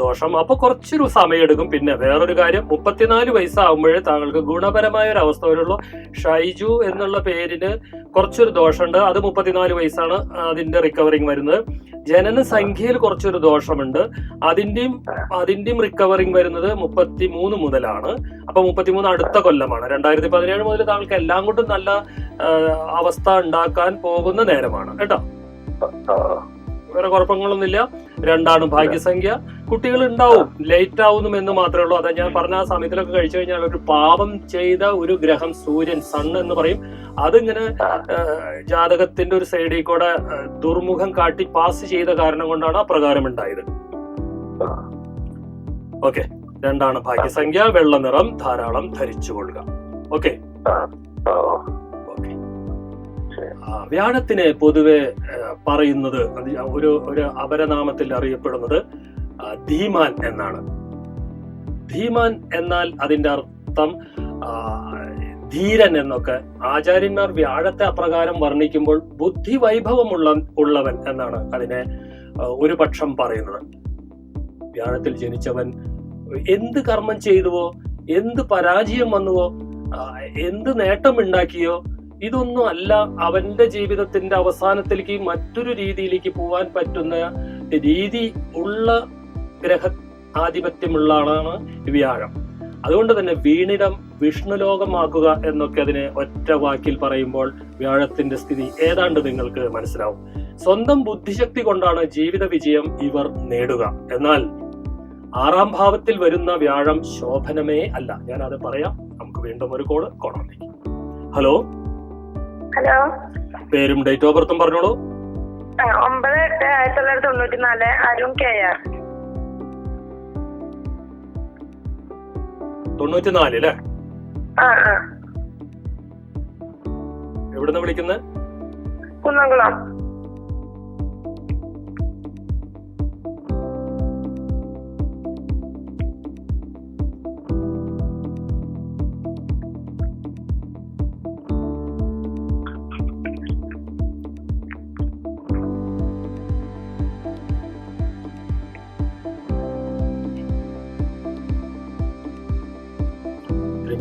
ദോഷം. അപ്പൊ കുറച്ചൊരു സമയം എടുക്കും. പിന്നെ വേറൊരു കാര്യം, 34 വയസ്സാകുമ്പോഴേ താങ്കൾക്ക് ഗുണപരമായ ഒരു അവസ്ഥ വരുള്ളൂ. ഷൈജു എന്നുള്ള പേരിന് കുറച്ചൊരു ദോഷമുണ്ട്. അത് 34 വയസ്സാണ് അതിന്റെ റിക്കവറിങ് വരുന്നത്. ജനനസംഖ്യയിൽ കുറച്ചൊരു ദോഷമുണ്ട്. അതിന്റെയും റിക്കവറിങ് വരുന്നത് 33 മുതലാണ്. അപ്പൊ 33 അടുത്ത കൊല്ലമാണ്. 2017 മുതൽ താങ്കൾക്ക് എല്ലാം കൊണ്ടും നല്ല അവസ്ഥ ഉണ്ടാക്കാൻ പോകുന്ന നേരമാണ് കേട്ടോ. വേറെ കുഴപ്പങ്ങളൊന്നുമില്ല. 2 ഭാഗ്യസംഖ്യ. കുട്ടികൾ ഉണ്ടാവും, ലേറ്റ് ആവുന്നു എന്ന് മാത്രമേ ഉള്ളൂ. അതാ ഞാൻ പറഞ്ഞ ആ സമയത്തിലൊക്കെ കഴിച്ചു കഴിഞ്ഞാൽ ഒരു പാപം ചെയ്ത ഒരു ഗ്രഹം, സൂര്യൻ, സൺ എന്ന് പറയും, അതിങ്ങനെ ജാതകത്തിന്റെ ഒരു സൈഡിൽ കൂടെ ദുർമുഖം കാട്ടി പാസ് ചെയ്ത കാരണം കൊണ്ടാണ് അപ്രകാരം ഉണ്ടായത്. ഓക്കെ, 2 ഭാഗ്യസംഖ്യ. വെള്ള നിറം ധാരാളം ധരിച്ചു കൊള്ളുക. ഓക്കെ. വ്യാഴത്തിനെ പൊതുവെ പറയുന്നത് ഒരു അപരനാമത്തിൽ അറിയപ്പെടുന്നത് ധീമാൻ എന്നാണ്. ധീമാൻ എന്നാൽ അതിന്റെ അർത്ഥം ധീരൻ എന്നൊക്കെ. ആചാര്യന്മാർ വ്യാഴത്തെ അപ്രകാരം വർണ്ണിക്കുമ്പോൾ ബുദ്ധി ഉള്ളവൻ എന്നാണ് അതിനെ ഒരു പക്ഷം പറയുന്നത്. വ്യാഴത്തിൽ ജനിച്ചവൻ എന്ത് കർമ്മം ചെയ്തുവോ, എന്ത് പരാജയം വന്നുവോ, എന്ത് നേട്ടം ഉണ്ടാക്കിയോ, ഇതൊന്നും അല്ല അവന്റെ ജീവിതത്തിന്റെ അവസാനത്തിലേക്ക് മറ്റൊരു രീതിയിലേക്ക് പോവാൻ പറ്റുന്ന രീതി ഉള്ള ഗ്രഹ ആധിപത്യമുള്ള ആളാണ് വ്യാഴം. അതുകൊണ്ട് തന്നെ വീണിടം വിഷ്ണുലോകമാക്കുക എന്നൊക്കെ അതിനെ ഒറ്റ വാക്കിൽ പറയുമ്പോൾ വ്യാഴത്തിന്റെ സ്ഥിതി ഏതാണ്ട് നിങ്ങൾക്ക് മനസ്സിലാവും. സ്വന്തം ബുദ്ധിശക്തി കൊണ്ടാണ് ജീവിത വിജയം ഇവർ നേടുക. എന്നാൽ 6ാം ഭാവത്തിൽ വരുന്ന വ്യാഴം ശോഭനമേ അല്ല. ഞാൻ അത് പറയാം. നമുക്ക് വീണ്ടും ഒരു കോളറിലേക്ക്. ഹലോ. ഹലോ. പേരും ഡേറ്റ് ഓഫ് ബർത്തും പറഞ്ഞോളൂ. 9/8/1994. അരുൺ KR. 94 അല്ലേ? എവിടുന്ന് വിളിക്കുന്നത്? കുന്നംകുളം.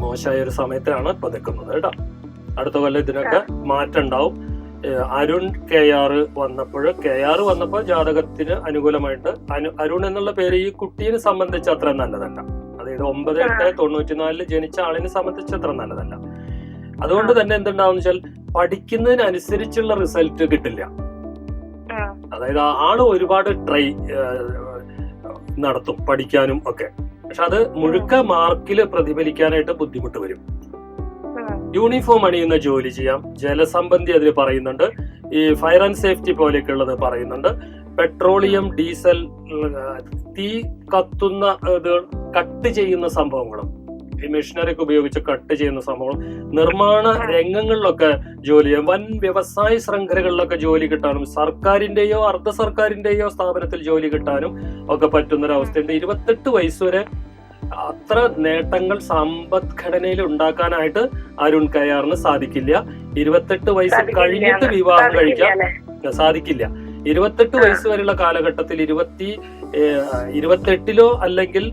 മോശമായ ഒരു സമയത്താണ് ഇപ്പൊ നിൽക്കുന്നത് കേട്ടോ. അടുത്ത കൊല്ലം ഇതിനൊക്കെ മാറ്റം ഉണ്ടാവും. അരുൺ KR വന്നപ്പോൾ ജാതകത്തിന് അനുകൂലമായിട്ട് അരുൺ എന്നുള്ള പേര് ഈ കുട്ടിയെ സംബന്ധിച്ച് അത്ര നല്ലതല്ല. അതായത് 9/8/94 ജനിച്ച ആളിനെ സംബന്ധിച്ച് അത്ര നല്ലതല്ല. അതുകൊണ്ട് തന്നെ എന്തുണ്ടാവും വെച്ചാൽ പഠിക്കുന്നതിനനുസരിച്ചുള്ള റിസൾട്ട് കിട്ടില്ല. അതായത് ആള് ഒരുപാട് ട്രൈ നടത്തും പഠിക്കാനും ഒക്കെ, പക്ഷെ അത് മുഴുക്ക മാർക്കിൽ പ്രതിഫലിക്കാനായിട്ട് ബുദ്ധിമുട്ട് വരും. യൂണിഫോം അണിയുന്ന ജോലി ചെയ്യാം. ജലസംബന്ധി അതിൽ പറയുന്നുണ്ട്. ഈ ഫയർ ആൻഡ് സേഫ്റ്റി പോലെയൊക്കെ ഉള്ളത് പറയുന്നുണ്ട്. പെട്രോളിയം, ഡീസൽ, തീ കത്തുന്ന ഇത് കട്ട് ചെയ്യുന്ന സംഭവങ്ങളും, ഈ മെഷീനറി ഒക്കെ ഉപയോഗിച്ച് കട്ട് ചെയ്യുന്ന സംഭവങ്ങളും, നിർമ്മാണ രംഗങ്ങളിലൊക്കെ ജോലി ചെയ്യാം. വൻ വ്യവസായ ശൃംഖലകളിലൊക്കെ ജോലി കിട്ടാനും, സർക്കാരിന്റെയോ അർദ്ധ സർക്കാരിന്റെയോ സ്ഥാപനത്തിൽ ജോലി കിട്ടാനും ഒക്കെ പറ്റുന്നൊരവസ്ഥയുണ്ട്. 28 വയസ്സ് വരെ അത്ര നേട്ടങ്ങൾ സമ്പദ്ഘടനയിൽ ഉണ്ടാക്കാനായിട്ട് അരുൺ KRന് സാധിക്കില്ല. 28 വയസ്സ് കഴിഞ്ഞിട്ട് വിവാഹം കഴിക്കാൻ സാധിക്കില്ല. 28 വയസ്സ് വരെയുള്ള കാലഘട്ടത്തിൽ 28 അല്ലെങ്കിൽ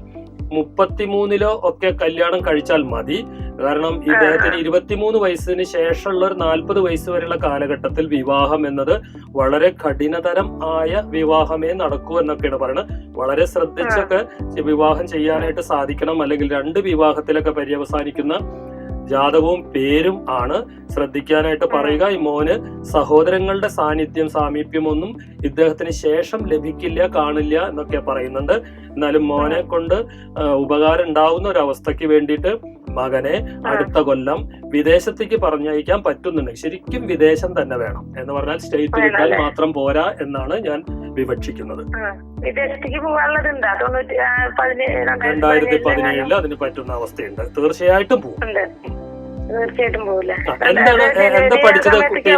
33 ഒക്കെ കല്യാണം കഴിച്ചാൽ മതി. കാരണം ഇദ്ദേഹത്തിന് 23 വയസ്സിന് ശേഷമുള്ള ഒരു 40 വയസ്സ് വരെയുള്ള കാലഘട്ടത്തിൽ വിവാഹം എന്നത് വളരെ കഠിനതരം ആയ വിവാഹമേ നടക്കൂ എന്നൊക്കെയാണ് പറയുന്നത്. വളരെ ശ്രദ്ധിച്ചൊക്കെ വിവാഹം ചെയ്യാനായിട്ട് സാധിക്കണം. അല്ലെങ്കിൽ 2 വിവാഹത്തിലൊക്കെ പര്യവസാനിക്കുന്ന ജാതകവും പേരും ആണ് ശ്രദ്ധിക്കാനായിട്ട് പറയുക. ഈ മോന് സഹോദരങ്ങളുടെ സാമീപ്യമൊന്നും ഇദ്ദേഹത്തിന് ശേഷം ലഭിക്കില്ല, കാണില്ല എന്നൊക്കെ പറയുന്നുണ്ട്. എന്നാലും മോനെ കൊണ്ട് ഉപകാരം ഉണ്ടാവുന്ന ഒരു അവസ്ഥയ്ക്ക് വേണ്ടിയിട്ട് മകനെ അടുത്ത കൊല്ലം വിദേശത്തേക്ക് പറഞ്ഞയക്കാൻ പറ്റുന്നുണ്ടെങ്കിൽ ശരിക്കും വിദേശം തന്നെ വേണം. എന്ന് പറഞ്ഞാൽ സ്റ്റേറ്റ് വിട്ടാൽ മാത്രം പോരാ എന്നാണ് ഞാൻ വിവക്ഷിക്കുന്നത്. 2017 അതിന് പറ്റുന്ന അവസ്ഥയുണ്ട്. തീർച്ചയായിട്ടും പോകും. എന്താണ് എന്താ പഠിച്ചത് കുട്ടി?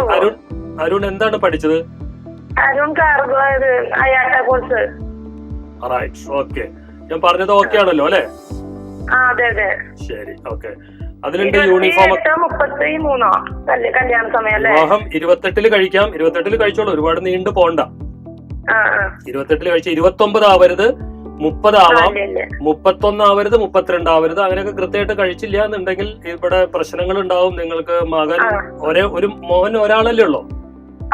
അരുൺ എന്താണ് പഠിച്ചത്? ഓക്കെ, ഞാൻ പറഞ്ഞത് ഓക്കെ ആണല്ലോ അല്ലെ? അതെ അതെ. ശരി, ഓക്കെ. അതിലുണ്ട് യൂണിഫോം. 33 കല്യാണ സമയം അല്ലേ? വിവാഹം 28 കഴിക്കാം. 28 കഴിച്ചോളൂ, ഒരുപാട് നീണ്ടു പോണ്ട. 28 കഴിച്ച് 29 ആവരുത്, 30 ആവാം, 31 ആവരുത്, 32 ആവരുത്. അങ്ങനെയൊക്കെ കൃത്യമായിട്ട് കഴിച്ചില്ല എന്നുണ്ടെങ്കിൽ ഇവിടെ പ്രശ്നങ്ങൾ ഉണ്ടാവും. നിങ്ങൾക്ക് മകൻ ഒരു മോൻ ഒരാളല്ലേ ഉള്ളൂ?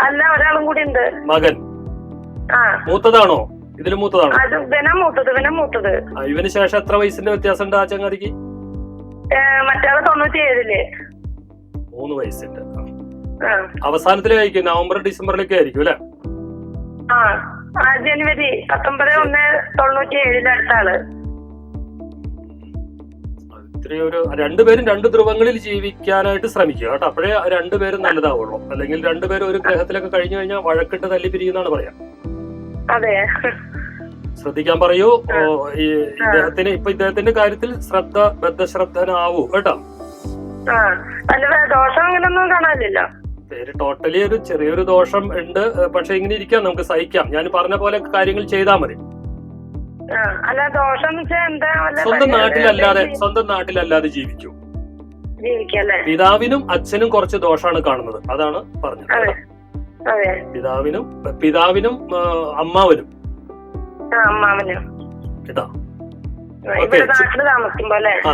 അല്ല, ഒരാളും കൂടി ഉണ്ട്. മകൻ മൂത്തതാണോ? ഇതില് മൂത്തതാണോ? മൂത്തത്. ഇവന് ശേഷം എത്ര വയസ്സിന്റെ വ്യത്യാസം ഉണ്ട് ആ ചങ്ങാതിക്ക്? മറ്റാള് 97. 3 വയസ്സിന്റെ. അവസാനത്തില് കഴിക്കും, നവംബർ ഡിസംബറിലേക്ക് ആയിരിക്കും അല്ലെ? ജനുവരി 19/1/97 അടുത്ത ആള്. ഒരു രണ്ടുപേരും 2 ധ്രുവങ്ങളിൽ ജീവിക്കാനായിട്ട് ശ്രമിക്കുക കേട്ടോ. അപ്പോഴേ രണ്ടുപേരും നല്ലതാവുള്ളൂ. അല്ലെങ്കിൽ രണ്ടുപേരും ഒരു ഗ്രഹത്തിലൊക്കെ കഴിഞ്ഞു കഴിഞ്ഞാൽ വഴക്കിട്ട് തല്ലി പിരിയുന്നാണ് പറയാ. അതെ, ശ്രദ്ധിക്കാൻ പറയൂ. ഇദ്ദേഹത്തിന്റെ കാര്യത്തിൽ ബദ്ധശ്രദ്ധനാവൂ കേട്ടോ. ദോഷം അങ്ങനൊന്നും കാണാനില്ല. പേര് ടോട്ടലി ഒരു ചെറിയൊരു ദോഷം ഉണ്ട്. പക്ഷെ ഇങ്ങനെ ഇരിക്കാം, നമുക്ക് സഹിക്കാം. ഞാൻ പറഞ്ഞ പോലെ കാര്യങ്ങൾ ചെയ്താൽ മതി. സ്വന്തം നാട്ടിലല്ലാതെ ജീവിക്കൂ. പിതാവിനും അച്ഛനും കുറച്ച് ദോഷാണ് കാണുന്നത്, അതാണ് പറഞ്ഞത്. പിതാവിനും അമ്മാവനും കേട്ടാ.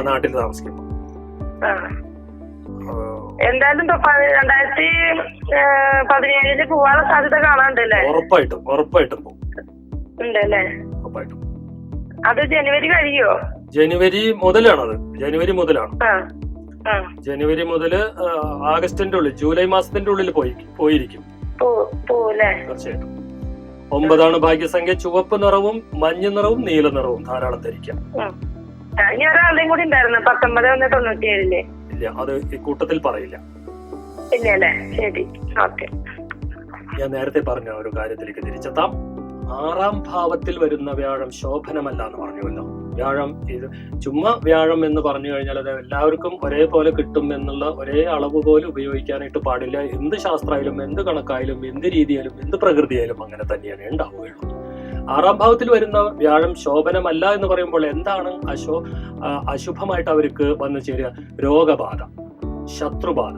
നാട്ടിൽ താമസിക്കുമ്പോ എന്തായാലും 2017 പോവാനുള്ള സാധ്യത കാണാണ്ടല്ലേ? ഉറപ്പായിട്ടും ഉണ്ടല്ലേ? അത് ജനുവരി കഴിയോ? ജനുവരി മുതലാണത്. ജനുവരി മുതല് ആഗസ്റ്റിന്റെ ഉള്ളിൽ, ജൂലൈ മാസത്തിന്റെ ഉള്ളിൽ പോയിരിക്കും തീർച്ചയായിട്ടും. 9 ഭാഗ്യസംഖ്യ. ചുവപ്പ് നിറവും മഞ്ഞ നിറവും നീല നിറവും ധാരാളം ധരിക്കാം. ഇനി ഒരാളുടെയും കൂടി ഉണ്ടായിരുന്നു 19/1/97. ഇല്ല, അത് ഈ കൂട്ടത്തിൽ പറയില്ല. ശരി, ഓക്കെ. ഞാൻ നേരത്തെ പറഞ്ഞ ഒരു കാര്യത്തിലേക്ക് തിരിച്ചെത്താം. 6ാം ഭാവത്തിൽ വരുന്ന വ്യാഴം ശോഭനമല്ല എന്ന് പറഞ്ഞുവല്ലോ. വ്യാഴം ഇത് ചുമ്മാ വ്യാഴം എന്ന് പറഞ്ഞു കഴിഞ്ഞാൽ അത് എല്ലാവർക്കും ഒരേപോലെ കിട്ടും എന്നുള്ള ഒരേ അളവ് പോലും ഉപയോഗിക്കാനായിട്ട് പാടില്ല. എന്ത് ശാസ്ത്രമായാലും, എന്ത് കണക്കായാലും, എന്ത് രീതിയായാലും, എന്ത് പ്രകൃതിയായാലും അങ്ങനെ തന്നെയാണ് ഉണ്ടാവുകയുള്ളൂ. 6ാം ഭാവത്തിൽ വരുന്ന വ്യാഴം ശോഭനമല്ല എന്ന് പറയുമ്പോൾ എന്താണ് അശുഭമായിട്ട് അവർക്ക് വന്നു ചേരുക? രോഗബാധ, ശത്രുബാധ,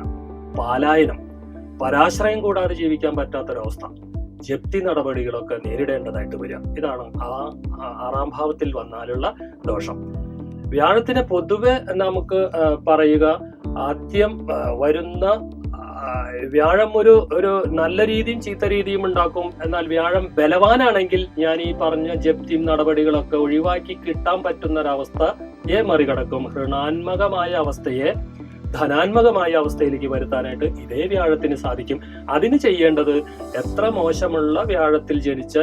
പലായനം, പരാശ്രയം കൂടാതെ ജീവിക്കാൻ പറ്റാത്തൊരവസ്ഥ, ജപ്തി നടപടികളൊക്കെ നേരിടേണ്ടതായിട്ട് വരിക. ഇതാണ് 6ാം ഭാവത്തിൽ വന്നാലുള്ള ദോഷം. വ്യാഴത്തിന് പൊതുവെ നമുക്ക് പറയുക, ആദ്യം വരുന്ന വ്യാഴം ഒരു നല്ല രീതിയും ചീത്ത രീതിയും ഉണ്ടാക്കും. എന്നാൽ വ്യാഴം ബലവാനാണെങ്കിൽ ഞാൻ ഈ പറഞ്ഞ ജപ്തി നടപടികളൊക്കെ ഒഴിവാക്കി കിട്ടാൻ പറ്റുന്ന ഒരവസ്ഥയെ മറികടക്കും. ഋണാത്മകമായ അവസ്ഥയെ ധനാത്മകമായ അവസ്ഥയിലേക്ക് വരുത്താനായിട്ട് ഇതേ വ്യാഴത്തിന് സാധിക്കും. അതിന് ചെയ്യേണ്ടത്, എത്ര മോശമുള്ള വ്യാഴത്തിൽ ജനിച്ച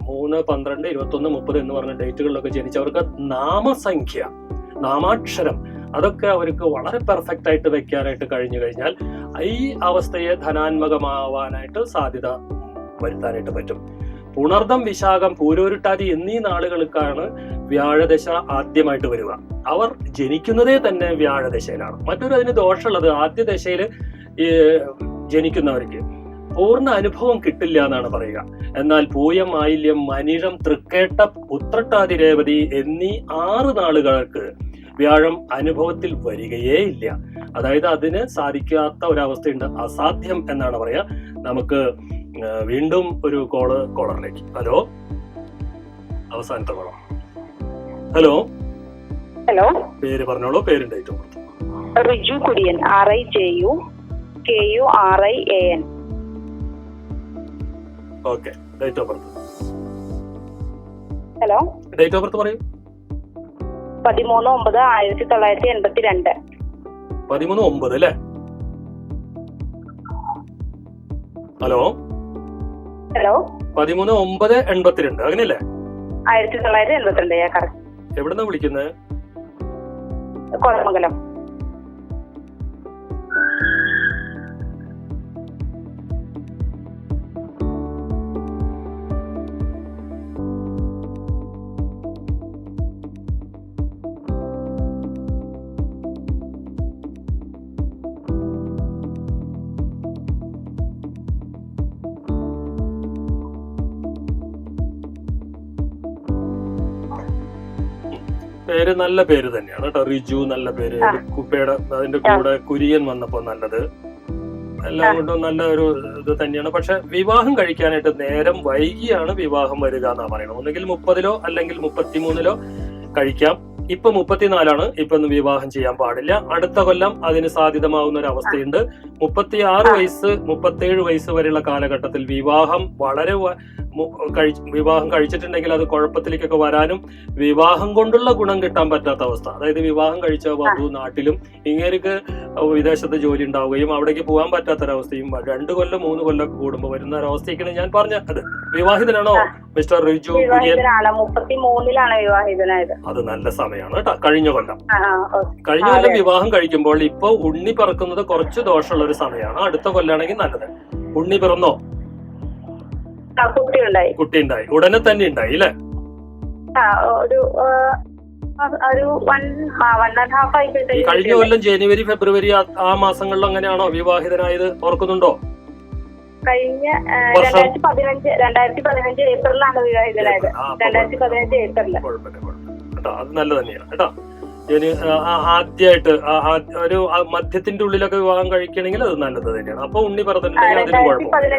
3, 12, 21, 30 എന്ന് പറഞ്ഞ ഡേറ്റുകളിലൊക്കെ ജനിച്ചവർക്ക് നാമസംഖ്യ, നാമാക്ഷരം അതൊക്കെ അവർക്ക് വളരെ പെർഫെക്റ്റ് ആയിട്ട് വെക്കാനായിട്ട് കഴിഞ്ഞു കഴിഞ്ഞാൽ ഈ അവസ്ഥയെ ധനാത്മകമാവാനായിട്ട് സാധ്യത വരുത്താനായിട്ട് പറ്റും. പുണർദം, വിശാഖം, പൂരോരുട്ടാതി എന്നീ നാളുകൾക്കാണ് വ്യാഴദശ ആദ്യമായിട്ട് വരിക. അവർ ജനിക്കുന്നതേ തന്നെ വ്യാഴദശയിലാണ്. മറ്റൊരു അതിന് ദോഷമുള്ളത്, ആദ്യ ദശയിൽ ജനിക്കുന്നവർക്ക് പൂർണ്ണ അനുഭവം കിട്ടില്ല എന്നാണ് പറയുക. എന്നാൽ പൂയം, ആയില്യം, മനിഴം, തൃക്കേട്ട, ഉത്രട്ടാതി, രേവതി എന്നീ 6 നാളുകൾക്ക് വ്യാഴം അനുഭവത്തിൽ വരികയേ ഇല്ല. അതായത് അതിന് സാധിക്കാത്ത ഒരവസ്ഥയുണ്ട്. അസാധ്യം എന്നാണ് പറയാ. നമുക്ക് വീണ്ടും ഒരു കോളറിലേക്ക്. ഹലോ, അവസാനത്തെ കോളർ. ഹലോ, പേര് പറഞ്ഞോളൂ. പേരും date of birth. Riju Kurian, RIJUKURIAN. Okay, date of birth. Hello, date of birth പറയൂ. 13/9/1982. 13/9 അല്ലേ? ഹലോ, 13/9/82 അങ്ങനെയല്ലേ? 1982. എവിടുന്നാ വിളിക്കുന്നത്? കോതമംഗലം. പേര് നല്ല പേര് തന്നെയാണ് കേട്ടോ. റിജു നല്ല പേര്. കുപ്പയുടെ അതിന്റെ കൂടെ കുര്യൻ വന്നപ്പോ നല്ലത്. എല്ലാം കൊണ്ടും നല്ല ഒരു ഇത് തന്നെയാണ്. പക്ഷെ വിവാഹം കഴിക്കാനായിട്ട് നേരം വൈകിയാണ് വിവാഹം വരിക എന്നാ പറയണം. ഒന്നുകിൽ 30 അല്ലെങ്കിൽ 33 കഴിക്കാം. ഇപ്പൊ 34 ഇപ്പൊ ഒന്നും വിവാഹം ചെയ്യാൻ പാടില്ല. അടുത്ത കൊല്ലം അതിന് സാധ്യതമാവുന്ന ഒരു അവസ്ഥയുണ്ട്. 36 വയസ്സ് 37 വയസ്സ് വരെയുള്ള കാലഘട്ടത്തിൽ വിവാഹം വളരെ വിവാഹം കഴിച്ചിട്ടുണ്ടെങ്കിൽ അത് കുഴപ്പത്തിലേക്കൊക്കെ വരാനും വിവാഹം കൊണ്ടുള്ള ഗുണം കിട്ടാൻ പറ്റാത്ത അവസ്ഥ. അതായത് വിവാഹം കഴിച്ച വധു നാട്ടിലും ഇങ്ങേർക്ക് വിദേശത്ത് ജോലി ഉണ്ടാവുകയും അവിടേക്ക് പോകാൻ പറ്റാത്തൊരവസ്ഥയും 2 കൊല്ലം 3 കൊല്ലം കൂടുമ്പോൾ വരുന്ന ഒരവസ്ഥയൊക്കെയാണ് ഞാൻ പറഞ്ഞത്. വിവാഹിതനാണോ മിസ്റ്റർ റിജു കുര്യൻ? 33-ലാണ് വിവാഹിതനായത്. അത് നല്ല സമയമാണ് കേട്ടോ. കഴിഞ്ഞ കൊല്ലം വിവാഹം കഴിക്കുമ്പോൾ ഇപ്പൊ ഉണ്ണി പറക്കുന്നത് കുറച്ച് ദോഷമുള്ള ഒരു സമയമാണ്. അടുത്ത കൊല്ലാണെങ്കിൽ നല്ലത്. ഉണ്ണി പിറന്നോ? കുട്ടി ഉണ്ടായി. ഉടനെ തന്നെ ഉണ്ടായി അല്ലേ? ഈ കഴിഞ്ഞ കൊല്ലം ജനുവരി ഫെബ്രുവരി ആ മാസങ്ങളിൽ അങ്ങനെയാണോ വിവാഹിതനായത്? ഓർക്കുന്നുണ്ടോ? കഴിഞ്ഞ 2015 ഏപ്രിലാണ് വിവാഹിതനായത്. 2015 ഏപ്രിൽ. കേട്ടോ, അത് നല്ല തന്നെയാണ് കേട്ടോ. ആദ്യമായിട്ട് ഒരു മധ്യത്തിന്റെ ഉള്ളിലൊക്കെ വിവാഹം കഴിക്കണമെങ്കിൽ അത് നല്ലത് തന്നെയാണ്. അപ്പൊ ഉണ്ണി പറഞ്ഞിട്ടുണ്ടെങ്കിൽ അതിന് കുഴപ്പമില്ല.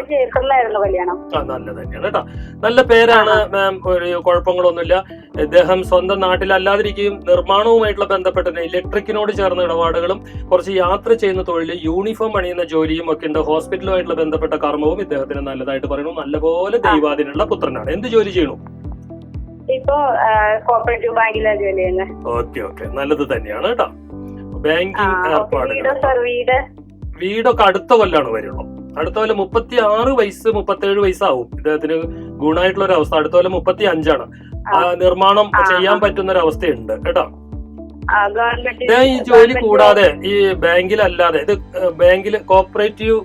നല്ലത് തന്നെയാണ് കേട്ടോ. നല്ല പേരാണ് മാം. ഒരു കുഴപ്പങ്ങളൊന്നുമില്ല. ഇദ്ദേഹം സ്വന്തം നാട്ടിലല്ലാതിരിക്കുകയും നിർമ്മാണവുമായിട്ടുള്ള ബന്ധപ്പെട്ട ഇലക്ട്രിക്കിനോട് ചേർന്ന ഇടപാടുകളും കുറച്ച് യാത്ര ചെയ്യുന്ന തൊഴിൽ, യൂണിഫോം അണിയുന്ന ജോലിയും ഒക്കെ ഉണ്ട്. ഹോസ്പിറ്റലുമായിട്ടുള്ള ബന്ധപ്പെട്ട കർമ്മവും ഇദ്ദേഹത്തിന് നല്ലതായിട്ട് പറയണു. നല്ലപോലെ ദൈവാധീനമുള്ള പുത്രനാണ്. എന്ത് ജോലി ചെയ്യണു? ഇപ്പൊ കോപ്പറേറ്റീവ് ബാങ്കിലാണ് ജോലി ചെയ്യുന്നത്. ഓക്കെ നല്ലത് തന്നെയാണ് കേട്ടോ. ബാങ്കിങ് ഏർപ്പാടുകൾ. വീടൊക്കെ അടുത്ത കൊല്ലാണ് വരുള്ളൂ. അടുത്ത കൊല്ലം 36 വയസ്സ് 37 വയസ്സാവും ഇദ്ദേഹത്തിന് ഗുണമായിട്ടുള്ള ഒരു അവസ്ഥ. അടുത്ത കൊല്ലം 35 നിർമ്മാണം ചെയ്യാൻ പറ്റുന്ന ഒരു അവസ്ഥയുണ്ട് കേട്ടോ. ഈ ജോലി കൂടാതെ ഈ ബാങ്കിലല്ലാതെ ഇത് ബാങ്കിൽ കോപ്പറേറ്റീവ്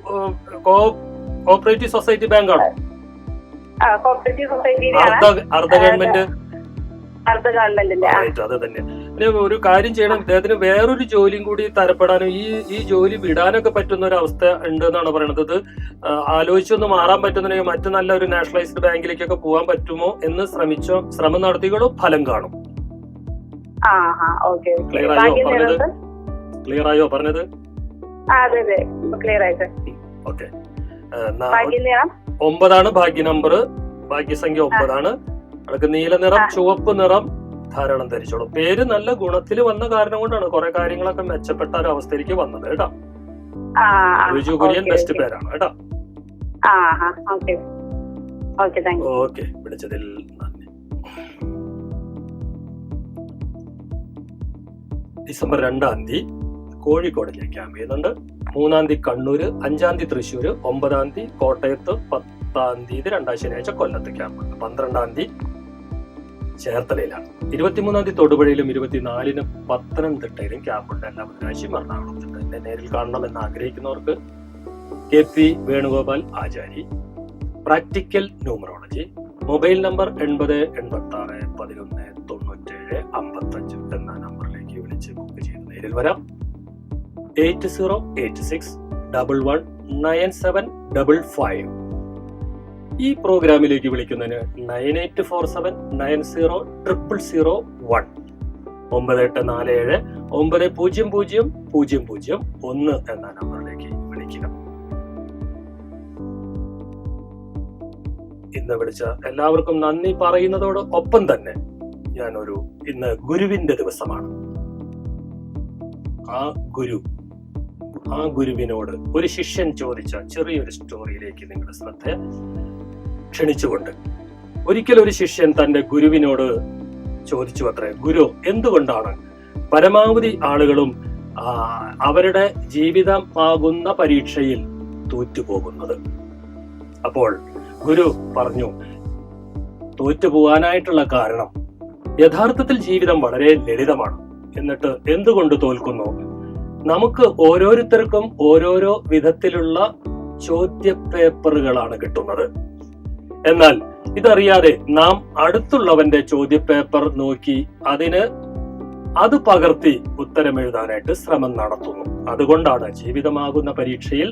സൊസൈറ്റി ബാങ്കാണോ? അർദ്ധ ഗവൺമെന്റ്. അത് തന്നെ. പിന്നെ ഒരു കാര്യം ചെയ്യണം, ഇദ്ദേഹത്തിന് വേറൊരു ജോലിയും കൂടി തരപ്പെടാനും ഈ ജോലി വിടാനൊക്കെ പറ്റുന്ന ഒരു അവസ്ഥ ഉണ്ട് എന്നാണ് പറയുന്നത്. ഇത് ആലോചിച്ചൊന്ന് മാറാൻ പറ്റുന്നുണ്ടെങ്കിൽ മറ്റു നല്ല ഒരു നാഷണലൈസ്ഡ് ബാങ്കിലേക്കൊക്കെ പോകാൻ പറ്റുമോ എന്ന് ശ്രമം നടത്തിയോളൂ, ഫലം കാണും. ക്ലിയർ ആയോ പറഞ്ഞത്? ഓക്കെ. 9 ഭാഗ്യ നമ്പർ, ഭാഗ്യസംഖ്യ 9. അവർക്ക് നീല നിറം, ചുവപ്പ് നിറം ധാരാളം ധരിച്ചോളും. പേര് നല്ല ഗുണത്തിൽ വന്ന കാരണം കൊണ്ടാണ് കുറെ കാര്യങ്ങളൊക്കെ മെച്ചപ്പെട്ട ഒരു അവസ്ഥയിലേക്ക് വന്നത് കേട്ടോ. റിജു കുര്യൻ ബെസ്റ്റ് പേരാണ് കേട്ടോ. ഓക്കെ, വിളിച്ചതിൽ നന്ദി. ഡിസംബർ 2 കോഴിക്കോട് ഞാൻ ക്യാമ്പ് ചെയ്യുന്നുണ്ട്. 3 കണ്ണൂര്, 5 തൃശ്ശൂര്, 9 കോട്ടയത്ത്, 10 രണ്ടാം ശനിയാഴ്ച കൊല്ലത്ത് ക്യാമ്പുണ്ട്. 12 ചേർത്തലയിലാണ്. 23 തൊടുപുഴയിലും 24 പത്തനംതിട്ടയിലും ക്യാമ്പുണ്ട്. എല്ലാ ബുധനാഴ്ചയും എറണാകുളത്തുണ്ട്. എന്നെ നേരിൽ കാണണമെന്ന് ആഗ്രഹിക്കുന്നവർക്ക് KP വേണുഗോപാൽ ആചാരി, പ്രാക്ടിക്കൽ ന്യൂമറോളജി, മൊബൈൽ നമ്പർ 8086119755 എന്ന നമ്പറിലേക്ക് വിളിച്ച് ബുക്ക് ചെയ്ത് നേരിൽ വരാം. 8086119755. ഈ പ്രോഗ്രാമിലേക്ക് വിളിക്കുന്നതിന് 9847900001 9847900001 എന്ന നമ്പറിലേക്ക് വിളിക്കുക. ഇന്ന് വിളിച്ച എല്ലാവർക്കും നന്ദി പറയുന്നതോടൊപ്പം തന്നെ ഇന്ന് ഗുരുവിന്റെ ദിവസമാണ്. ആ ഗുരുവിനോട് ഒരു ശിഷ്യൻ ചോദിച്ച ചെറിയൊരു സ്റ്റോറിയിലേക്ക് നിങ്ങളുടെ ശ്രദ്ധ ക്ഷണിച്ചുകൊണ്ട്, ഒരിക്കൽ ഒരു ശിഷ്യൻ തന്റെ ഗുരുവിനോട് ചോദിച്ചു അത്രേ, ഗുരു, എന്തുകൊണ്ടാണ് പരമാവധി ആളുകളും അവരുടെ ജീവിതമാകുന്ന പരീക്ഷയിൽ തോറ്റുപോകുന്നത്? അപ്പോൾ ഗുരു പറഞ്ഞു, തോറ്റുപോകാനായിട്ടുള്ള കാരണം യഥാർത്ഥത്തിൽ ജീവിതം വളരെ ലളിതമാണ്. എന്നിട്ട് എന്തുകൊണ്ട് തോൽക്കുന്നു? നമുക്ക് ഓരോരുത്തർക്കും ഓരോരോ വിധത്തിലുള്ള ചോദ്യപേപ്പറുകളാണ് കിട്ടുന്നത്. എന്നാൽ ഇതറിയാതെ നാം അടുത്തുള്ളവന്റെ ചോദ്യപേപ്പർ നോക്കി അത് പകർത്തി ഉത്തരമെഴുതാനായിട്ട് ശ്രമം നടത്തുന്നു. അതുകൊണ്ടാണ് ജീവിതമാകുന്ന പരീക്ഷയിൽ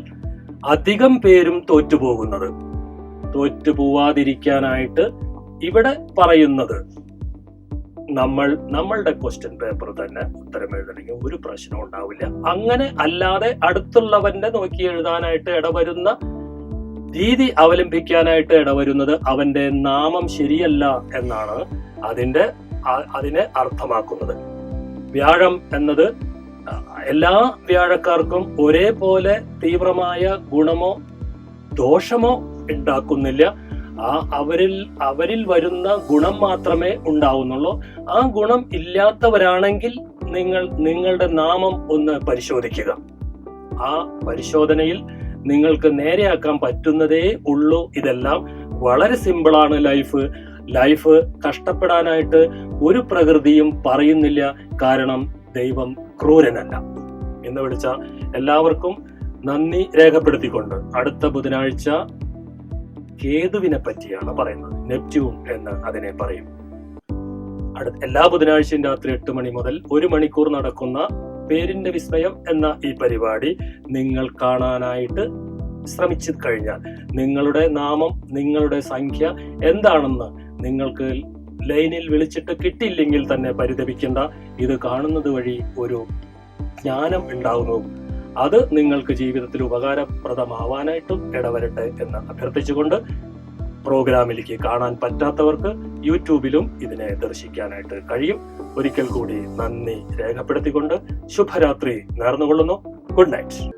അധികം പേരും തോറ്റുപോകുന്നത്. തോറ്റുപോവാതിരിക്കാനായിട്ട് ഇവിടെ പറയുന്നത് നമ്മളുടെ ക്വസ്റ്റ്യൻ പേപ്പർ തന്നെ ഉത്തരം എഴുതണമെങ്കിൽ ഒരു പ്രശ്നവും ഉണ്ടാവില്ല. അങ്ങനെ അല്ലാതെ അടുത്തുള്ളവന്റെ നോക്കി എഴുതാനായിട്ട് ഇടവരുന്ന രീതി അവലംബിക്കാനായിട്ട് ഇടവരുന്നത് അവന്റെ നാമം ശരിയല്ല എന്നാണ് അതിനെ അർത്ഥമാക്കുന്നത്. വ്യാഴം എന്നത് എല്ലാ വ്യാഴക്കാർക്കും ഒരേപോലെ തീവ്രമായ ഗുണമോ ദോഷമോ ഉണ്ടാക്കുന്നില്ല. അവരിൽ വരുന്ന ഗുണം മാത്രമേ ഉണ്ടാവുന്നുള്ളൂ. ആ ഗുണം ഇല്ലാത്തവരാണെങ്കിൽ നിങ്ങളുടെ നാമം ഒന്ന് പരിശോധിക്കുക. ആ പരിശോധനയിൽ നിങ്ങൾക്ക് നേരെയാക്കാൻ പറ്റുന്നതേ ഉള്ളൂ. ഇതെല്ലാം വളരെ സിമ്പിളാണ്. ലൈഫ് കഷ്ടപ്പെടാനായിട്ട് ഒരു പ്രകൃതിയും പറയുന്നില്ല. കാരണം ദൈവം ക്രൂരനല്ല. എന്ന് വിളിച്ച എല്ലാവർക്കും നന്ദി രേഖപ്പെടുത്തിക്കൊണ്ട് അടുത്ത ബുധനാഴ്ച കേതുവിനെ പറ്റിയാണ് പറയുന്നത്. നെപ്റ്റ്യൂൺ എന്ന് അതിനെ പറയും. എല്ലാ ബുധനാഴ്ചയും രാത്രി 8 മണി മുതൽ 1 മണിക്കൂർ നടക്കുന്ന പേരിന്റെ വിസ്മയം എന്ന ഈ പരിപാടി നിങ്ങൾ കാണാനായിട്ട് ശ്രമിച്ചു കഴിഞ്ഞാൽ നിങ്ങളുടെ നാമം, നിങ്ങളുടെ സംഖ്യ എന്താണെന്ന് നിങ്ങൾക്ക് ലൈനിൽ വിളിച്ചിട്ട് കിട്ടിയില്ലെങ്കിൽ തന്നെ പരിതപിക്കേണ്ട. ഇത് കാണുന്നത് വഴി ഒരു ജ്ഞാനം ഉണ്ടാകുന്നു. അത് നിങ്ങൾക്ക് ജീവിതത്തിൽ ഉപകാരപ്രദമാവാനായിട്ടും ഇടവരട്ടെ എന്ന് അഭ്യർത്ഥിച്ചുകൊണ്ട് പ്രോഗ്രാമിലേക്ക് കാണാൻ പറ്റാത്തവർക്ക് യൂട്യൂബിലും ഇതിനെ ദർശിക്കാനായിട്ട് കഴിയും. ഒരിക്കൽ കൂടി നന്ദി രേഖപ്പെടുത്തിക്കൊണ്ട് ശുഭരാത്രി നേർന്നുകൊള്ളുന്നു. Good night.